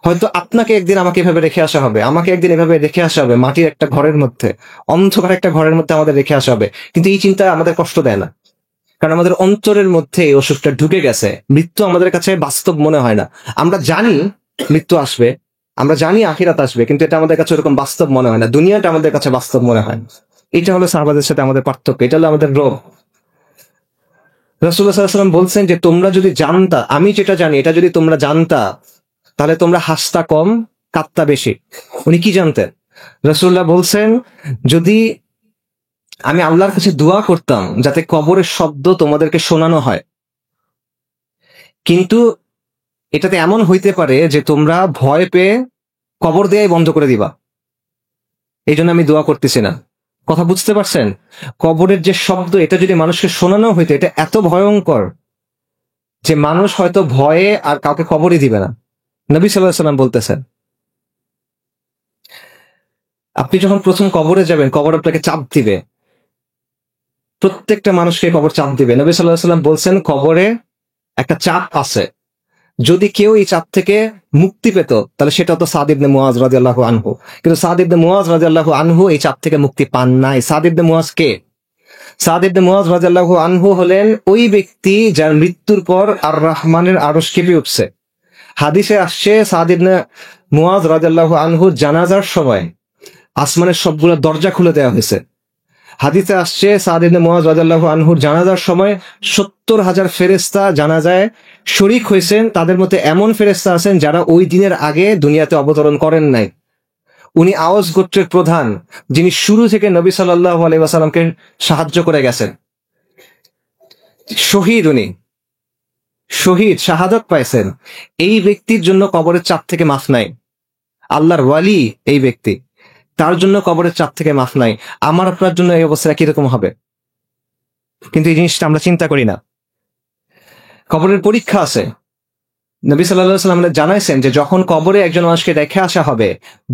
হয়তো আপনাকে একদিন আমাকে এভাবে রেখে আসা হবে, আমাকে একদিন এভাবে রেখে আসা হবে, মাটির একটা ঘরের মধ্যে, অন্ধকার একটা ঘরের মধ্যে আমাদের রেখে আসা হবে। কিন্তু এই চিন্তা আমাদের কষ্ট দেয় না, কারণ আমাদের অন্তরের মধ্যে এই অসুখটা ঢুকে গেছে। মৃত্যু আমাদের কাছে বাস্তব মনে হয় না। আমরা জানি মৃত্যু আসবে, আমরা জানি আখিরাত আসবে, কিন্তু এটা আমাদের কাছে ওরকম বাস্তব মনে হয় না, দুনিয়াটা আমাদের কাছে বাস্তব মনে হয়। এটা হলো সাহাবাদের সাথে আমাদের পার্থক্য, এটা হলো আমাদের রোগ। রাসূলুল্লাহ সাল্লাল্লাহু আলাইহি ওয়াসাল্লাম বলছেন যে তোমরা যদি জানতা, আমি যেটা জানি এটা যদি তোমরা জানতা, তাহলে তোমরা হাসতা কম, কাঁদতা বেশি। উনি কি জানতেন? রাসূলুল্লাহ বলছেন, যদি আমি আল্লাহর কাছে দোয়া করতাম যাতে কবরের শব্দ তোমাদেরকে শোনানো হয়, কিন্তু এটাতে এমন হইতে পারে যে তোমরা ভয় পেয়ে কবর দেয়াই বন্ধ করে দিবা, এই জন্য আমি দোয়া করতেছি না। কথা বুঝতে পারছেন? কবরের যে শব্দ, এটা যদি মানুষকে শোনানো হইতো, এটা এত ভয়ঙ্কর যে মানুষ হয়তো ভয়ে আর কাউকে কবরই দিবে না। নবী সাল্লাল্লাহু আলাইহি ওয়াসাল্লাম বলতেছেন, আপনি যখন প্রথম কবরে যাবেন, কবর আপনাকে চাপ দিবে, প্রত্যেকটা মানুষকে কবর চাপ দিবে। নবী সাল্লাল্লাহু আলাইহি ওয়াসাল্লাম বলছেন কবরে একটা চাপ আছে, যদি কেউ এই চাপ থেকে মুক্তি পেত তাহলে সেটা হতো সাদ ইবনে মুআজ রাদিয়াল্লাহু আনহু। কিন্তু সাদ ইবনে মুআজ রাদিয়াল্লাহু আনহু এই চাপ থেকে মুক্তি পান নাই। সাদ ইবনে মুআজ কে? সাদ ইবনে মুআজ রাদিয়াল্লাহু আনহু হলেন ওই ব্যক্তি যার মৃত্যুর পর আর রহমানের আরশ কেঁপে উঠছে। হাদিসে আসছে সাদ ইবনে মুআজ রাদিয়াল্লাহু আনহুর জানাজার সময় আসমানের সবগুলো দরজা খুলে দেওয়া হয়েছে। হাদিসে আসছে সাদ ইবনে মুআজ রাদিয়াল্লাহু আনহুর জানাজার সময় ৭০,০০০ ফেরেশতা জানাজায় শরীক হয়েছেন। তাদের মধ্যে এমন ফেরেশতা আছেন যারা ওই দিনের আগে দুনিয়াতে অবতরণ করেন নাই। উনি আওস গোত্রের প্রধান, যিনি শুরু থেকে নবী সাল্লাল্লাহু আলাইহি ওয়াসাল্লামকে সাহায্য করে গেছেন। শহীদ, উনি শহীদ, শাহাদাত পাইছেন। এই ব্যক্তির জন্য কবরের চাপ থেকে মাফ নাই। আল্লাহর ওয়ালি এই ব্যক্তি, তার জন্য কবরের চাপ থেকে মাফ নাই। আমার আপনার জন্য এই অবস্থাটা কিরকম হবে? কিন্তু এই জিনিসটা আমরা চিন্তা করি না। কবরের পরীক্ষা আছে। নবী সাল্লাল্লাহু আলাইহি ওয়াসাল্লাম আমাদের জানাইছেন যে যখন কবরে একজন মানুষকে রেখে আসা হবে,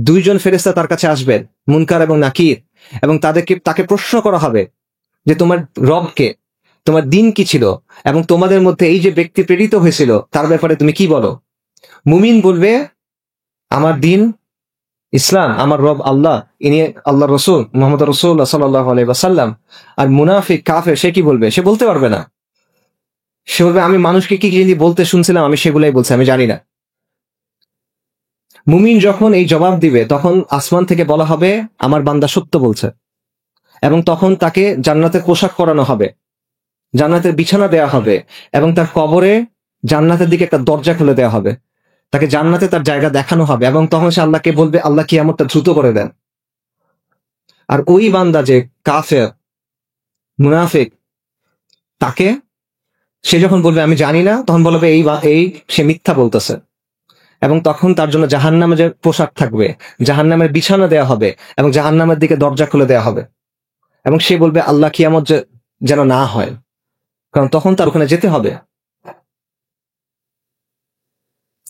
দুইজন ফেরেশতা তার কাছে আসবেন, মুনকার এবং নাকির, এবং তাকে প্রশ্ন করা হবে যে তোমার রবকে, তোমার দিন কি ছিল, এবং তোমাদের মধ্যে এই যে ব্যক্তি প্রেরিত হয়েছিল তার ব্যাপারে তুমি কি বলো? মুমিন বলবে আমার দিন ইসলাম, আমার রব আল্লাহ, ইনি আল্লাহ রসুল মুহাম্মদ রাসূলুল্লাহ সাল্লাল্লাহু আলাইহি ওয়াসাল্লাম। আর মুনাফিক কাফের সে কি বলবে? সে বলতে পারবে না। সে বলবে আমি মানুষকে কি কি বলতে শুনছিলাম, আমি সেগুলাই বলছি, আমি জানি না। মুমিন যখন এই জবাব দিবে তখন আসমান থেকে বলা হবে আমার বান্দা সত্য বলছে, এবং তখন তাকে জান্নাতের পোশাক পরানো হবে, জান্নাতের বিছানা দেয়া হবে, এবং তার কবরে জান্নাতের দিকে একটা দরজা খুলে দেওয়া হবে, তাকে জান্নাতে তার জায়গা দেখানো হবে, এবং তখন সে আল্লাহকে বলবে আল্লাহ কিয়ামতটা দ্রুত করে দেন। আর ওই বান্দা যে কাফের মুনাফিক, তাকে সে যখন বলবে আমি জানি না, তখন বলবে এই সে মিথ্যা বলতেছে, এবং তখন তার জন্য জাহান্নামের যে পোশাক থাকবে, জাহান্নামের বিছানা দেয়া হবে, এবং জাহান্নামের দিকে দরজা খুলে দেওয়া হবে, এবং সে বলবে আল্লাহ কিয়ামত যেন না হয়, কারণ তখন তার ওখানে যেতে হবে।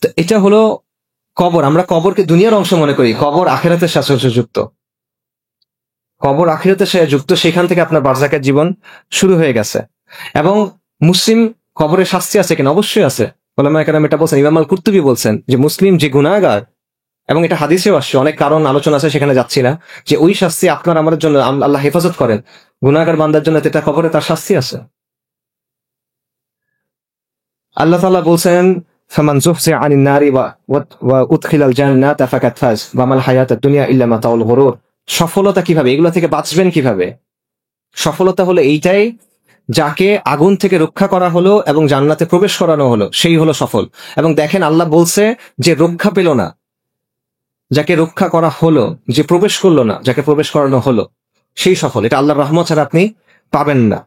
তো এটা হলো কবর। আমরা কবরকে দুনিয়ার অংশ মনে করি, কবর আখিরাতের সাথে যুক্ত। কবর আখিরাতের সাথে যুক্ত, সেখান থেকে আপনার বারজাকের জীবন শুরু হয়ে গেছে। এবং মুসলিম কবরের শাস্তি আছে কিনা? অবশ্যই আছে। ওলামায়ে কেরাম এটা বলছেন, ইমাম আল কুরতুবী বলছেন যে মুসলিম যে গুনাহগার, এবং এটা হাদিসেও আসছে, অনেক কারণ আলোচনা আছে, সেখানে যাচ্ছি না, যে ওই শাস্তি আপনার আমাদের জন্য আল্লাহ হেফাজত করেন, গুনাহগার বান্দার জন্য এটা কবরে তার শাস্তি আছে। আল্লাহ তাআলা বলছেন ফামান যুহজিহা আনিন নারি ওয়া উদখিলাল জান্নাতা ফাকাদ ফাজ ওয়া মাল হায়াতুদ দুনিয়া ইল্লা মাতাউল গুরুর। সফলতা কিভাবে? এগুলো থেকে বাঁচবেন কিভাবে? সফলতা হলো এইটাই, যাকে আগুন থেকে রক্ষা করা হলো এবং জান্নাতে প্রবেশ করানো হলো, সেই হলো সফল। এবং দেখেন আল্লাহ বলছে যে রক্ষা পেল না, যাকে রক্ষা করা হলো, যে প্রবেশ করলো না, যাকে প্রবেশ করানো হলো, সেই সফল। এটা আল্লাহর রহমত ছাড়া আপনি পাবেন না।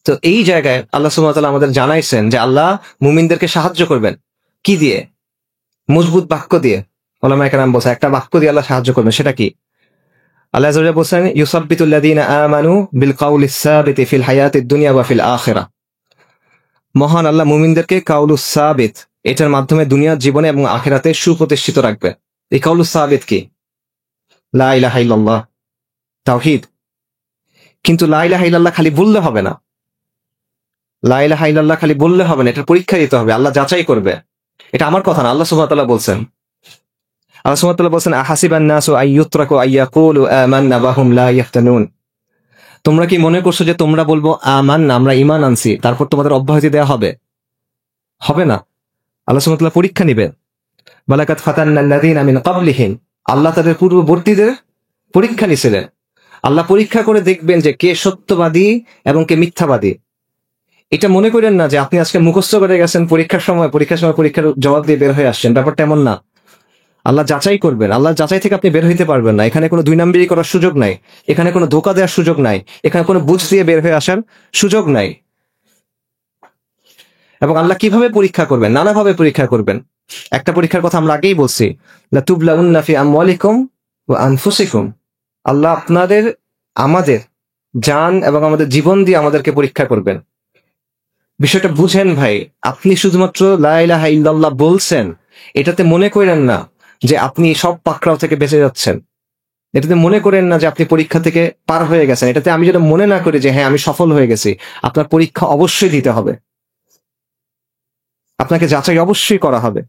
তো এই জায়গায় আল্লাহ সুবহানাহু ওয়া তাআলা আমাদের জানাইছেন যে আল্লাহ মুমিনদেরকে সাহায্য করবেন। কি দিয়ে? মজবুত বাক্য দিয়ে। ওলামায়ে কেরাম বলছে একটা বাক্য দিয়ে আল্লাহ সাহায্য করবেন, সেটা কি? আল্লাহ আযজা ওয়া জাল্লা বলছেন ইউসাব্বিতুল্লাযীনা আমানু বিল কাউলিস সাবিতি ফিল হায়াতিদ দুনিয়া ওয়া ফিল আখিরাহ। মহান আল্লাহ মুমিনদেরকে কাউলুস সাবিত, এটার মাধ্যমে দুনিয়ার জীবনে এবং আখিরাতে সুপ্রতিষ্ঠিত রাখবে। এই কাউলুস সাবিত কি? লা ইলাহা ইল্লাল্লাহ, তাওহীদ। কিন্তু লা ইলাহা ইল্লাল্লাহ খালি বললে হবে না, লা ইলাহা ইল্লাল্লাহ খালি বললে হবে না, এটার পরীক্ষা দিতে হবে, আল্লাহ যাচাই করবে। এটা আমার কথা না, আল্লাহ সুবহানাহু ওয়া তাআলা বলছেন। আল্লাহ সুবহানাহু ওয়া তাআলা বলছেন আহাসিবান নাসু আইয়ুতরাকু আইয়াকুলু আমান্না ওয়া হুম লা ইফতানুন। তোমরা কি মনে করছো যে তোমরা বলবো আমান্না, আমরা ঈমান আনছি, তারপর তোমাদের অব্যাহতি দেওয়া হবে? হবে না। আল্লাহ সুবহানাহু ওয়া তাআলা পরীক্ষা নেবেন। ওয়ালাকাদ ফাতান্নাল্লাযীনা মিন ক্বাবলিহিম, আল্লাহ তাদের পূর্ববর্তীদের পরীক্ষা নিছিলেন। আল্লাহ পরীক্ষা করে দেখবেন যে কে সত্যবাদী এবং কে মিথ্যাবাদী। এটা মনে করেন না যে আপনি আজকে মুখস্থ করে গেছেন, পরীক্ষার সময় পরীক্ষার জবাব দিয়ে বের হয়ে আসছেন, ব্যাপারটা এমন না। আল্লাহ যাচাই করবেন, আল্লাহ যাচাই থেকে আপনি বের হইতে পারবেন না। এখানে কোনো দুই নাম্বারি করার সুযোগ নাই, এখানে কোনো ধোঁকা দেওয়ার সুযোগ নাই, এখানে কোনো বুঝ দিয়ে বের হয়ে আসার সুযোগ নাই। এবং আল্লাহ কিভাবে পরীক্ষা করবেন? নানাভাবে পরীক্ষা করবেন। একটা পরীক্ষার কথা আমরা আগেই বলছি, লাতুবলাউন্না ফি আমওয়ালিকুম ওয়া আনফুসিকুম। আল্লাহ আপনাদের, আমাদের জান এবং আমাদের জীবন দিয়ে আমাদেরকে পরীক্ষা করবেন। বিষয়টা বুঝেন ভাই। আপনি শুধুমাত্র লা ইলাহা ইল্লাল্লাহ বলছেন, এটাতে মনে করেন না যে আপনি সব পাকড়াও থেকে বেঁচে যাচ্ছেন। এটাতে মনে করেন না যে আপনি পরীক্ষা থেকে পার হয়ে গেছেন। এটাতে আমি যেটা মনে না করি যে হ্যাঁ আমি সফল হয়ে গেছি। আপনার পরীক্ষা অবশ্যই দিতে হবে, আপনাকে যাচাই অবশ্যই করা হবে।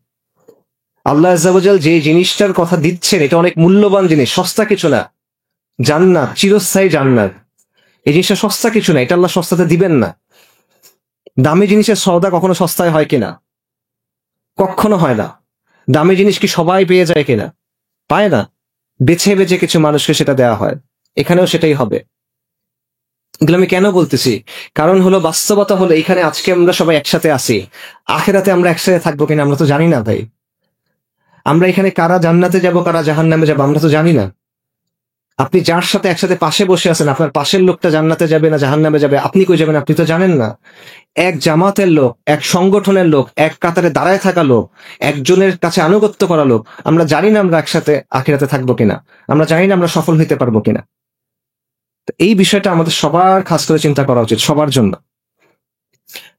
আল্লাহ আযজা ওয়া জাল যে জিনিসটার কথা দিচ্ছেন, এটা অনেক মূল্যবান জিনিস, সস্তা কিছু না। জান্নাত, চিরস্থায়ী জান্নাত, এই জিনিসটা সস্তা কিছু না। এটা আল্লাহ সস্তাতে দিবেন না। দামি জিনিসের সওদা কখনো সস্তায় হয় কিনা? কখনো হয় না। দামি জিনিস কি সবাই পেয়ে যায় কিনা? পায় না। বেছে বেছে কিছু মানুষকে সেটা দেওয়া হয়। এখানেও সেটাই হবে। এগুলো আমি কেন বলতেছি? কারণ হলো বাস্তবতা হলো এখানে আজকে আমরা সবাই একসাথে আছি, আখিরাতে আমরা একসাথে থাকবো কিনা আমরা তো জানি না ভাই। আমরা এখানে কারা জান্নাতে যাব, কারা জাহান্নামে যাব আমরা তো জানি না। আপনি যার সাথে একসাথে পাশে বসে আছেন, আপনার পাশের লোকটা জান্নাতে যাবে না জাহান্নামে যাবে, আপনি কই যাবেন আপনি তো জানেন না। এক জামাতের লোক, এক সংগঠনের লোক, এক কাতারে দাঁড়ায় থাকা লোক, একজনের কাছে আনুগত্য করা লোক, আমরা জানি না আমরা একসাথে আখিরাতে থাকবো কিনা, আমরা জানি না আমরা সফল হইতে পারবো কিনা। তো এই বিষয়টা আমাদের সবার খাস করে চিন্তা করা উচিত, সবার জন্য।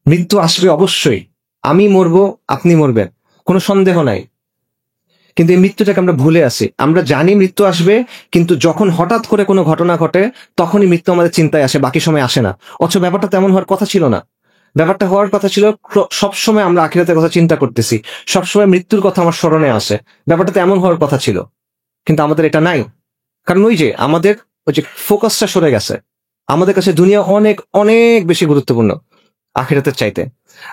মৃত্যু আসবে অবশ্যই, আমি মরবো, আপনি মরবেন, কোনো সন্দেহ নাই। কিন্তু এই মৃত্যুটাকে আমরা ভুলে আসি। আমরা জানি মৃত্যু আসবে, কিন্তু যখন হঠাৎ করে কোনো ঘটনা ঘটে তখনই মৃত্যু আমাদের চিন্তায় আসে, বাকি সময় আসে না। অথচ ব্যাপারটা তেমন হওয়ার কথা ছিল না। ব্যাপারটা হওয়ার কথা ছিল সবসময় আমরা আখিরাতের কথা চিন্তা করতেছি, সবসময় মৃত্যুর কথা আমার স্মরণে আসে। ব্যাপারটা তো এমন হওয়ার কথা ছিল, কিন্তু আমাদের এটা নাই। কারণ ওই যে আমাদের ওই যে ফোকাসটা সরে গেছে। আমাদের কাছে দুনিয়া অনেক অনেক বেশি গুরুত্বপূর্ণ আখিরাতের চাইতে।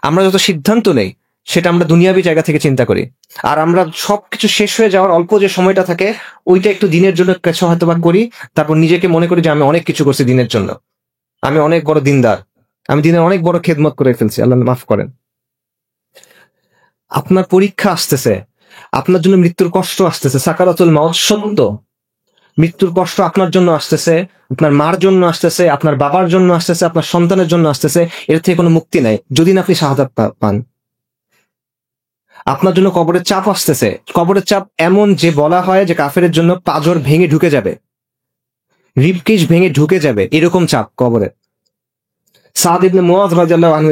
আমরা যত সিদ্ধান্ত নেই সেটা আমরা দুনিয়াবী জায়গা থেকে চিন্তা করি। আর আমরা সবকিছু শেষ হয়ে যাওয়ার অল্প যে সময়টা থাকে ওইটা একটু দিনের জন্য কিছু হয়তো বা করি, তারপর নিজেকে মনে করি যে আমি অনেক কিছু করছি দিনের জন্য, আমি অনেক বড় দিনদার, আমি দিনের অনেক বড় খেদমত করে ফেলছি, আল্লাহ মাফ করেন। আপনার পরীক্ষা আসতেছে, আপনার জন্য মৃত্যুর কষ্ট আসতেছে, সাকারাতুল মাউত সত্য। মৃত্যুর কষ্ট আপনার জন্য আসতেছে, আপনার মার জন্য আসতেছে, আপনার বাবার জন্য আসতেছে, আপনার সন্তানের জন্য আসতেছে। এর থেকে কোনো মুক্তি নাই যদি না আপনি শাহাদাত পান। আপনার জন্য কবরের চাপ আসতেছে। কবরের চাপ এমন যে বলা হয় যে কাফেরের জন্য পাঁজর ভেঙে ঢুকে যাবে, রিবকেজ ভেঙে ঢুকে যাবে, এরকম চাপ কবরে। সাদ ইবনে মুআয রাদিয়াল্লাহু আনহু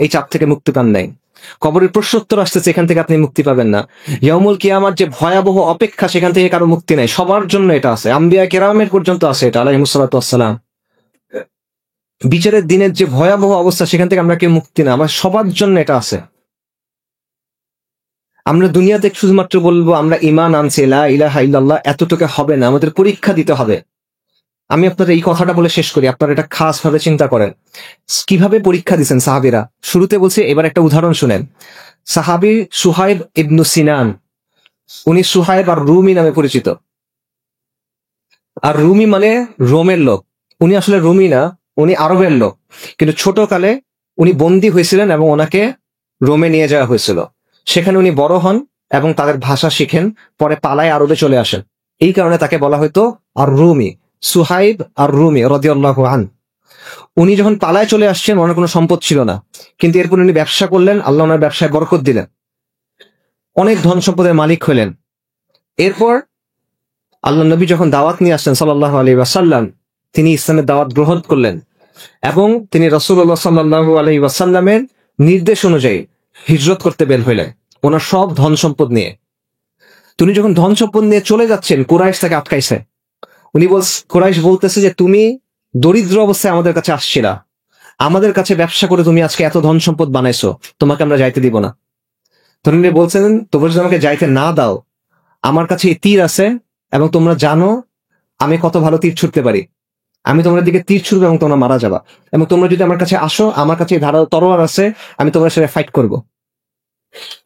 এই চাপ থেকে মুক্তি পান নাই। কবরের প্রশ্নোত্তর আসতেছে, এখান থেকে আপনি মুক্তি পাবেন না। ইয়াউমুল কিয়ামার যে ভয়াবহ অপেক্ষা, সেখান থেকে কারো মুক্তি নাই, সবার জন্য এটা আছে, আম্বিয়া কেরামের পর্যন্ত আছে এটা, আলাইহিমুস সালাতু ওয়াসসালাম। বিচারের দিনের যে ভয়াবহ অবস্থা, সেখান থেকে আমরা কেউ মুক্তি না, আমার সবার জন্য এটা আছে। আমরা দুনিয়াতে শুধুমাত্র বলবো আমরা ঈমান আনছি, লা ইলাহা ইল্লাল্লাহ, এতটুকু হবে না, আমাদের পরীক্ষা দিতে হবে। আমি আপনাদের এই কথাটা বলে শেষ করি, আপনারা এটা খাস ভাবে চিন্তা করেন কিভাবে পরীক্ষা দিচ্ছেন সাহাবীরা। শুরুতে বলছি, এবার একটা উদাহরণ শুনেন। সাহাবী সুহাইব ইবনু সিনান, উনি সুহাইব আর রুমি নামে পরিচিত। আর রুমি মানে রোমের লোক। উনি আসলে রুমি না, উনি আরবের লোক, কিন্তু ছোটকালে উনি বন্দী হয়েছিলেন এবং ওনাকে রোমে নিয়ে যাওয়া হয়েছিল। সেখানে উনি বড় হন এবং তাদের ভাষা শিখেন, পরে পালায় আরবে চলে আসেন। এই কারণে তাকে বলা হয়তো আর রুমি, সুহাইব আর রুমি রাদিয়াল্লাহু আনহু। উনি যখন পালায় চলে আসছেন, ওনার কোনো সম্পদ ছিল না, কিন্তু এরপর উনি ব্যবসা করলেন, আল্লাহ ওনার ব্যবসায় বরকত দিলেন, অনেক ধন সম্পদের মালিক হলেন। এরপর আল্লাহ নবী যখন দাওয়াত নিয়ে আসলেন সাল্লাল্লাহু আলাইহি ওয়াসাল্লাম, তিনি ইসলামের দাওয়াত গ্রহণ করলেন এবং তিনি রাসূলুল্লাহ সাল্লাল্লাহু আলাইহি ওয়াসাল্লামের নির্দেশ অনুযায়ী হিজরত করতে বের হইলেন, ওনার সব ধন সম্পদ নিয়ে। তিনি যখন ধন সম্পদ নিয়ে চলে যাচ্ছেন, কুরাইশ তাকে আটকাইছে। কুরাইশ বলতেছে যে তুমি দরিদ্র অবস্থায় আমাদের কাছে আসছিলা, আমাদের কাছে ব্যবসা করে তুমি আজকে এত ধন সম্পদ বানাইছো, তোমাকে আমরা যাইতে দিব না। তিনি বলছেন, তোমরা যদি আমাকে যাইতে না দাও, আমার কাছে এই তীর আছে এবং তোমরা জানো আমি কত ভালো তীর ছুটতে পারি, আমি তোমাদের দিকে তীর ছুড়বো এবং তোমরা মারা যাবা, এবং তোমরা যদি আমার কাছে আসো, আমার কাছে ধারালো তরোয়ার আছে, আমি তোমার সাথে ফাইট করব।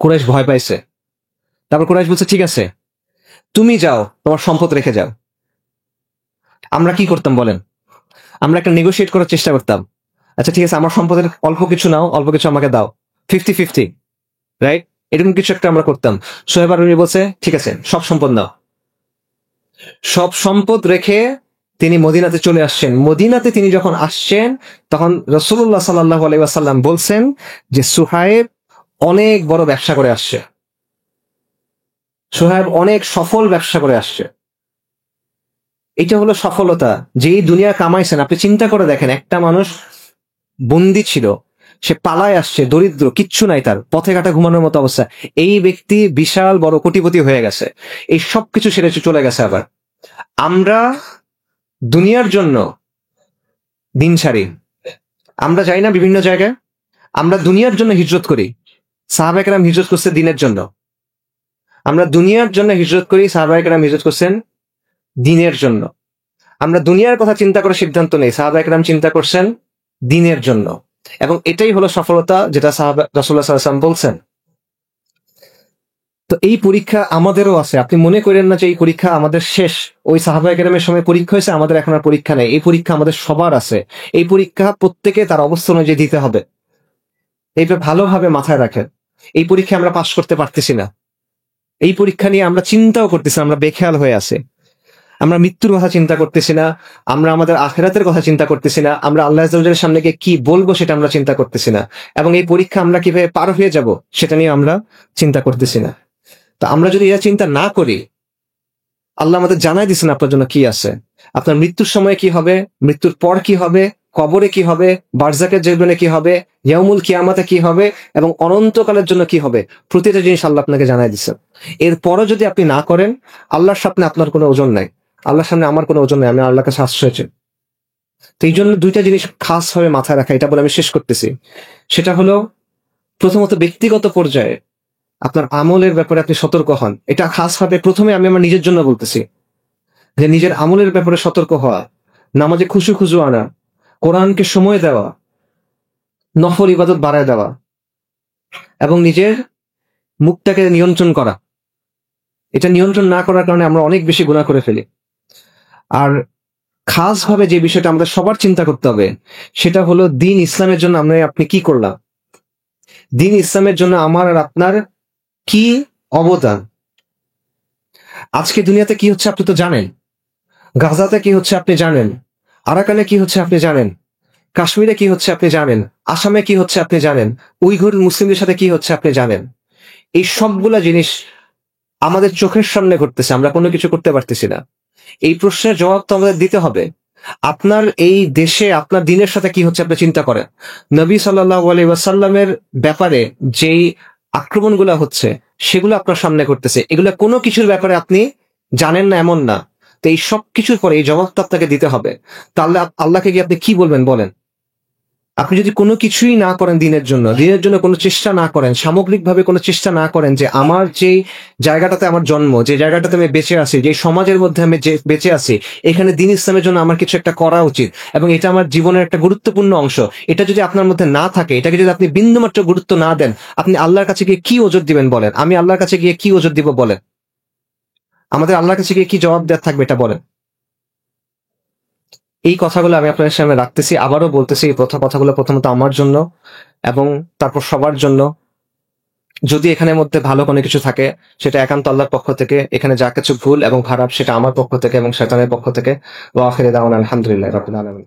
কুরাইশ ভয় পাইছে। তারপর কুরাইশ বলছে, ঠিক আছে তুমি যাও, তোমার সম্পদ রেখে যাও। আমরা কি করতাম বলেন? আমরা একটা নেগোশিয়েট করার চেষ্টা করতাম, আচ্ছা ঠিক আছে আমার সম্পদের অল্প কিছু নাও, অল্প কিছু আমাকে দাও, 50-50, রাইট? এরকম কিছু একটা আমরা করতাম। সোহেব আর রুমি বলছে, ঠিক আছে সব সম্পদ নাও। সব সম্পদ রেখে তিনি মদিনাতে চলে আসছেন। মদিনাতে তিনি যখন আসছেন, তখন রাসূলুল্লাহ সাল্লাল্লাহু আলাইহি ওয়াসাল্লাম বলছেন যে সুহাইব অনেক বড় ব্যবসা করে আসছে, সুহাইব অনেক সফল ব্যবসা করে আসছে। এটা হলো সফলতা, যেই দুনিয়া কামাইছেন। আপনি চিন্তা করে দেখেন, একটা মানুষ বন্দী ছিল, সে পালায় আসছে, দরিদ্র, কিচ্ছু নাই, তার পথে ঘাটে ঘুমানোর মতো অবস্থা। এই ব্যক্তি বিশাল বড় কোটিপতি হয়ে গেছে, এই সবকিছু ছেড়ে চলে গেছে। আবার আমরা দুনিয়ার জন্য দিন ছাড়ি, আমরা যাই না বিভিন্ন জায়গায়, আমরা দুনিয়ার জন্য হিজরত করি। সাহাবায়ে কেরাম হিজরত করছে দিনের জন্য, আমরা দুনিয়ার জন্য হিজরত করি, সাহাবায়ে কেরাম হিজরত করছেন দিনের জন্য। আমরা দুনিয়ার কথা চিন্তা করে সিদ্ধান্ত নেই, সাহাবায়ে কেরাম চিন্তা করছেন দিনের জন্য। এবং এটাই হলো সফলতা, যেটা রাসূলুল্লাহ সাল্লাল্লাহু আলাইহি ওয়াসাল্লাম বলছেন। তো এই পরীক্ষা আমাদেরও আছে। আপনি মনে করেন না যে এই পরীক্ষা আমাদের শেষ, ওই সাহাবায়ে কেরামের সময় পরীক্ষা হয়েছে, আমাদের এখন আর পরীক্ষা নেই। এই পরীক্ষা আমাদের সবার আছে। এই পরীক্ষা প্রত্যেকে তার অবস্থা অনুযায়ী দিতে হবে। এইটা ভালোভাবে মাথায় রাখেন। এই পরীক্ষা আমরা পাশ করতে পারতেছি না, এই পরীক্ষা নিয়ে আমরা চিন্তাও করতেছি, আমরা বেখেয়াল হয়ে আছে। আমরা মৃত্যুর কথা চিন্তা করতেছি না, আমরা আমাদের আখিরাতের কথা চিন্তা করতেছি না, আমরা আল্লাহ আযজা ওয়া জাল্লার সামনে গিয়ে কি বলবো সেটা আমরা চিন্তা করতেছি না, এবং এই পরীক্ষা আমরা কিভাবে পার হয়ে যাব সেটা নিয়ে আমরা চিন্তা করতেছি না। তা আমরা যদি এটা চিন্তা না করি, আল্লাহ আমাদের জানাই দিচ্ছেন আপনার জন্য কি আছে, আপনার মৃত্যুর সময় কি হবে, মৃত্যুর পর কি হবে, কবরে কি হবে, বারজাকের জীবনে কি হবে, ইয়াউমুল কিয়ামাতে কি হবে, এবং অনন্তকালের জন্য কি হবে, প্রতিটা জিনিস আল্লাহ আপনাকে জানাই দিচ্ছেন। এরপরও যদি আপনি না করেন, আল্লাহর সামনে আপনার কোনো ওজন নাই, আল্লাহর সামনে আমার কোনো ওজন নাই, আমি আল্লাহর কাছে আশ্রয় চাই। তো এই জন্য দুইটা জিনিস খাস ভাবে মাথায় রাখা, এটা বলে আমি শেষ করতেছি। সেটা হলো, প্রথমত ব্যক্তিগত পর্যায়ে আপনার আমলের ব্যাপারে আপনি সতর্ক হন। এটা খাস ভাবে প্রথমে আমি আমার নিজের জন্য বলতেছি, যে নিজের আমলের ব্যাপারে সতর্ক হওয়া, নামাজে খুশু খুশু আনা, কোরআনকে সময় দেওয়া, নফল ইবাদত বাড়ায় দেওয়া, এবং নিজের মুখটাকে নিয়ন্ত্রণ করা। এটা নিয়ন্ত্রণ না করার কারণে আমরা অনেক বেশি গুনাহ করে ফেলি। আর খাস ভাবে যে বিষয়টা আমাদের সবার চিন্তা করতে হবে, সেটা হলো দ্বীন ইসলামের জন্য আপনি কি করলাম, দ্বীন ইসলামের জন্য আমার আর আপনার কি অবদান। আজকে দুনিয়াতে কি হচ্ছে আপনি তো জানেন, গাজাতে কি হচ্ছে আপনি জানেন, আরাকানে কি হচ্ছে আপনি জানেন, কাশ্মীরে কি হচ্ছে আপনি জানেন, আসামে কি হচ্ছে আপনি জানেন, উইঘুর মুসলিমদের সাথে কি হচ্ছে আপনি জানেন। এই সবগুলা জিনিস আমাদের চোখের সামনে ঘটতেছে, আমরা কোনো কিছু করতে পারতেছি না। এই প্রশ্নের জবাব তো আমাদের দিতে হবে। আপনার এই দেশে আপনার দিনের সাথে কি হচ্ছে আপনি চিন্তা করেন। নবী সাল্লাল্লাহু আলাইহি ওয়াসাল্লামের ব্যাপারে যেই আক্রমণগুলো হচ্ছে সেগুলো আপনার সামনে ঘটতেছে, এগুলো কোনো কিছুর ব্যাপারে আপনি জানেন না এমন না। তো এই সব কিছুর পরে এই জবাবটা আপনাকে দিতে হবে। তাহলে আল্লাহকে গিয়ে আপনি কি বলবেন বলেন? আপনি যদি কোনো কিছুই না করেন দিনের জন্য কোনো চেষ্টা না করেন, সামগ্রিকভাবে কোনো চেষ্টা না করেন, যে আমার যে জায়গাটাতে আমার জন্ম, যে জায়গাটাতে আমি বেঁচে আছি, যে সমাজের মধ্যে আমি যে বেঁচে আছি, এখানে দ্বীন ইসলামের জন্য আমার কিছু একটা করা উচিত, এবং এটা আমার জীবনের একটা গুরুত্বপূর্ণ অংশ, এটা যদি আপনার মধ্যে না থাকে, এটাকে যদি আপনি বিন্দুমাত্র গুরুত্ব না দেন, আপনি আল্লাহর কাছে গিয়ে কি ওজর দিবেন বলেন? আমি আল্লাহর কাছে গিয়ে কি ওজর দিব বলেন? আমাদের আল্লাহর কাছে গিয়ে কি জবাব দেওয়ার থাকবে এটা বলেন? এই কথাগুলো আমি আপনাদের সামনে রাখতেছি, আবারও বলতেছি, এই কথাগুলো প্রথমত আমার জন্য এবং তারপর সবার জন্য। যদি এখানের মধ্যে ভালো কোনো কিছু থাকে, সেটা একান্ত আল্লাহর পক্ষ থেকে। এখানে যা কিছু ভুল এবং খারাপ, সেটা আমার পক্ষ থেকে এবং শয়তানের পক্ষ থেকে। ওয়া আখিরু দাওয়ানা আলহামদুলিল্লাহি রাব্বিল আলামিন।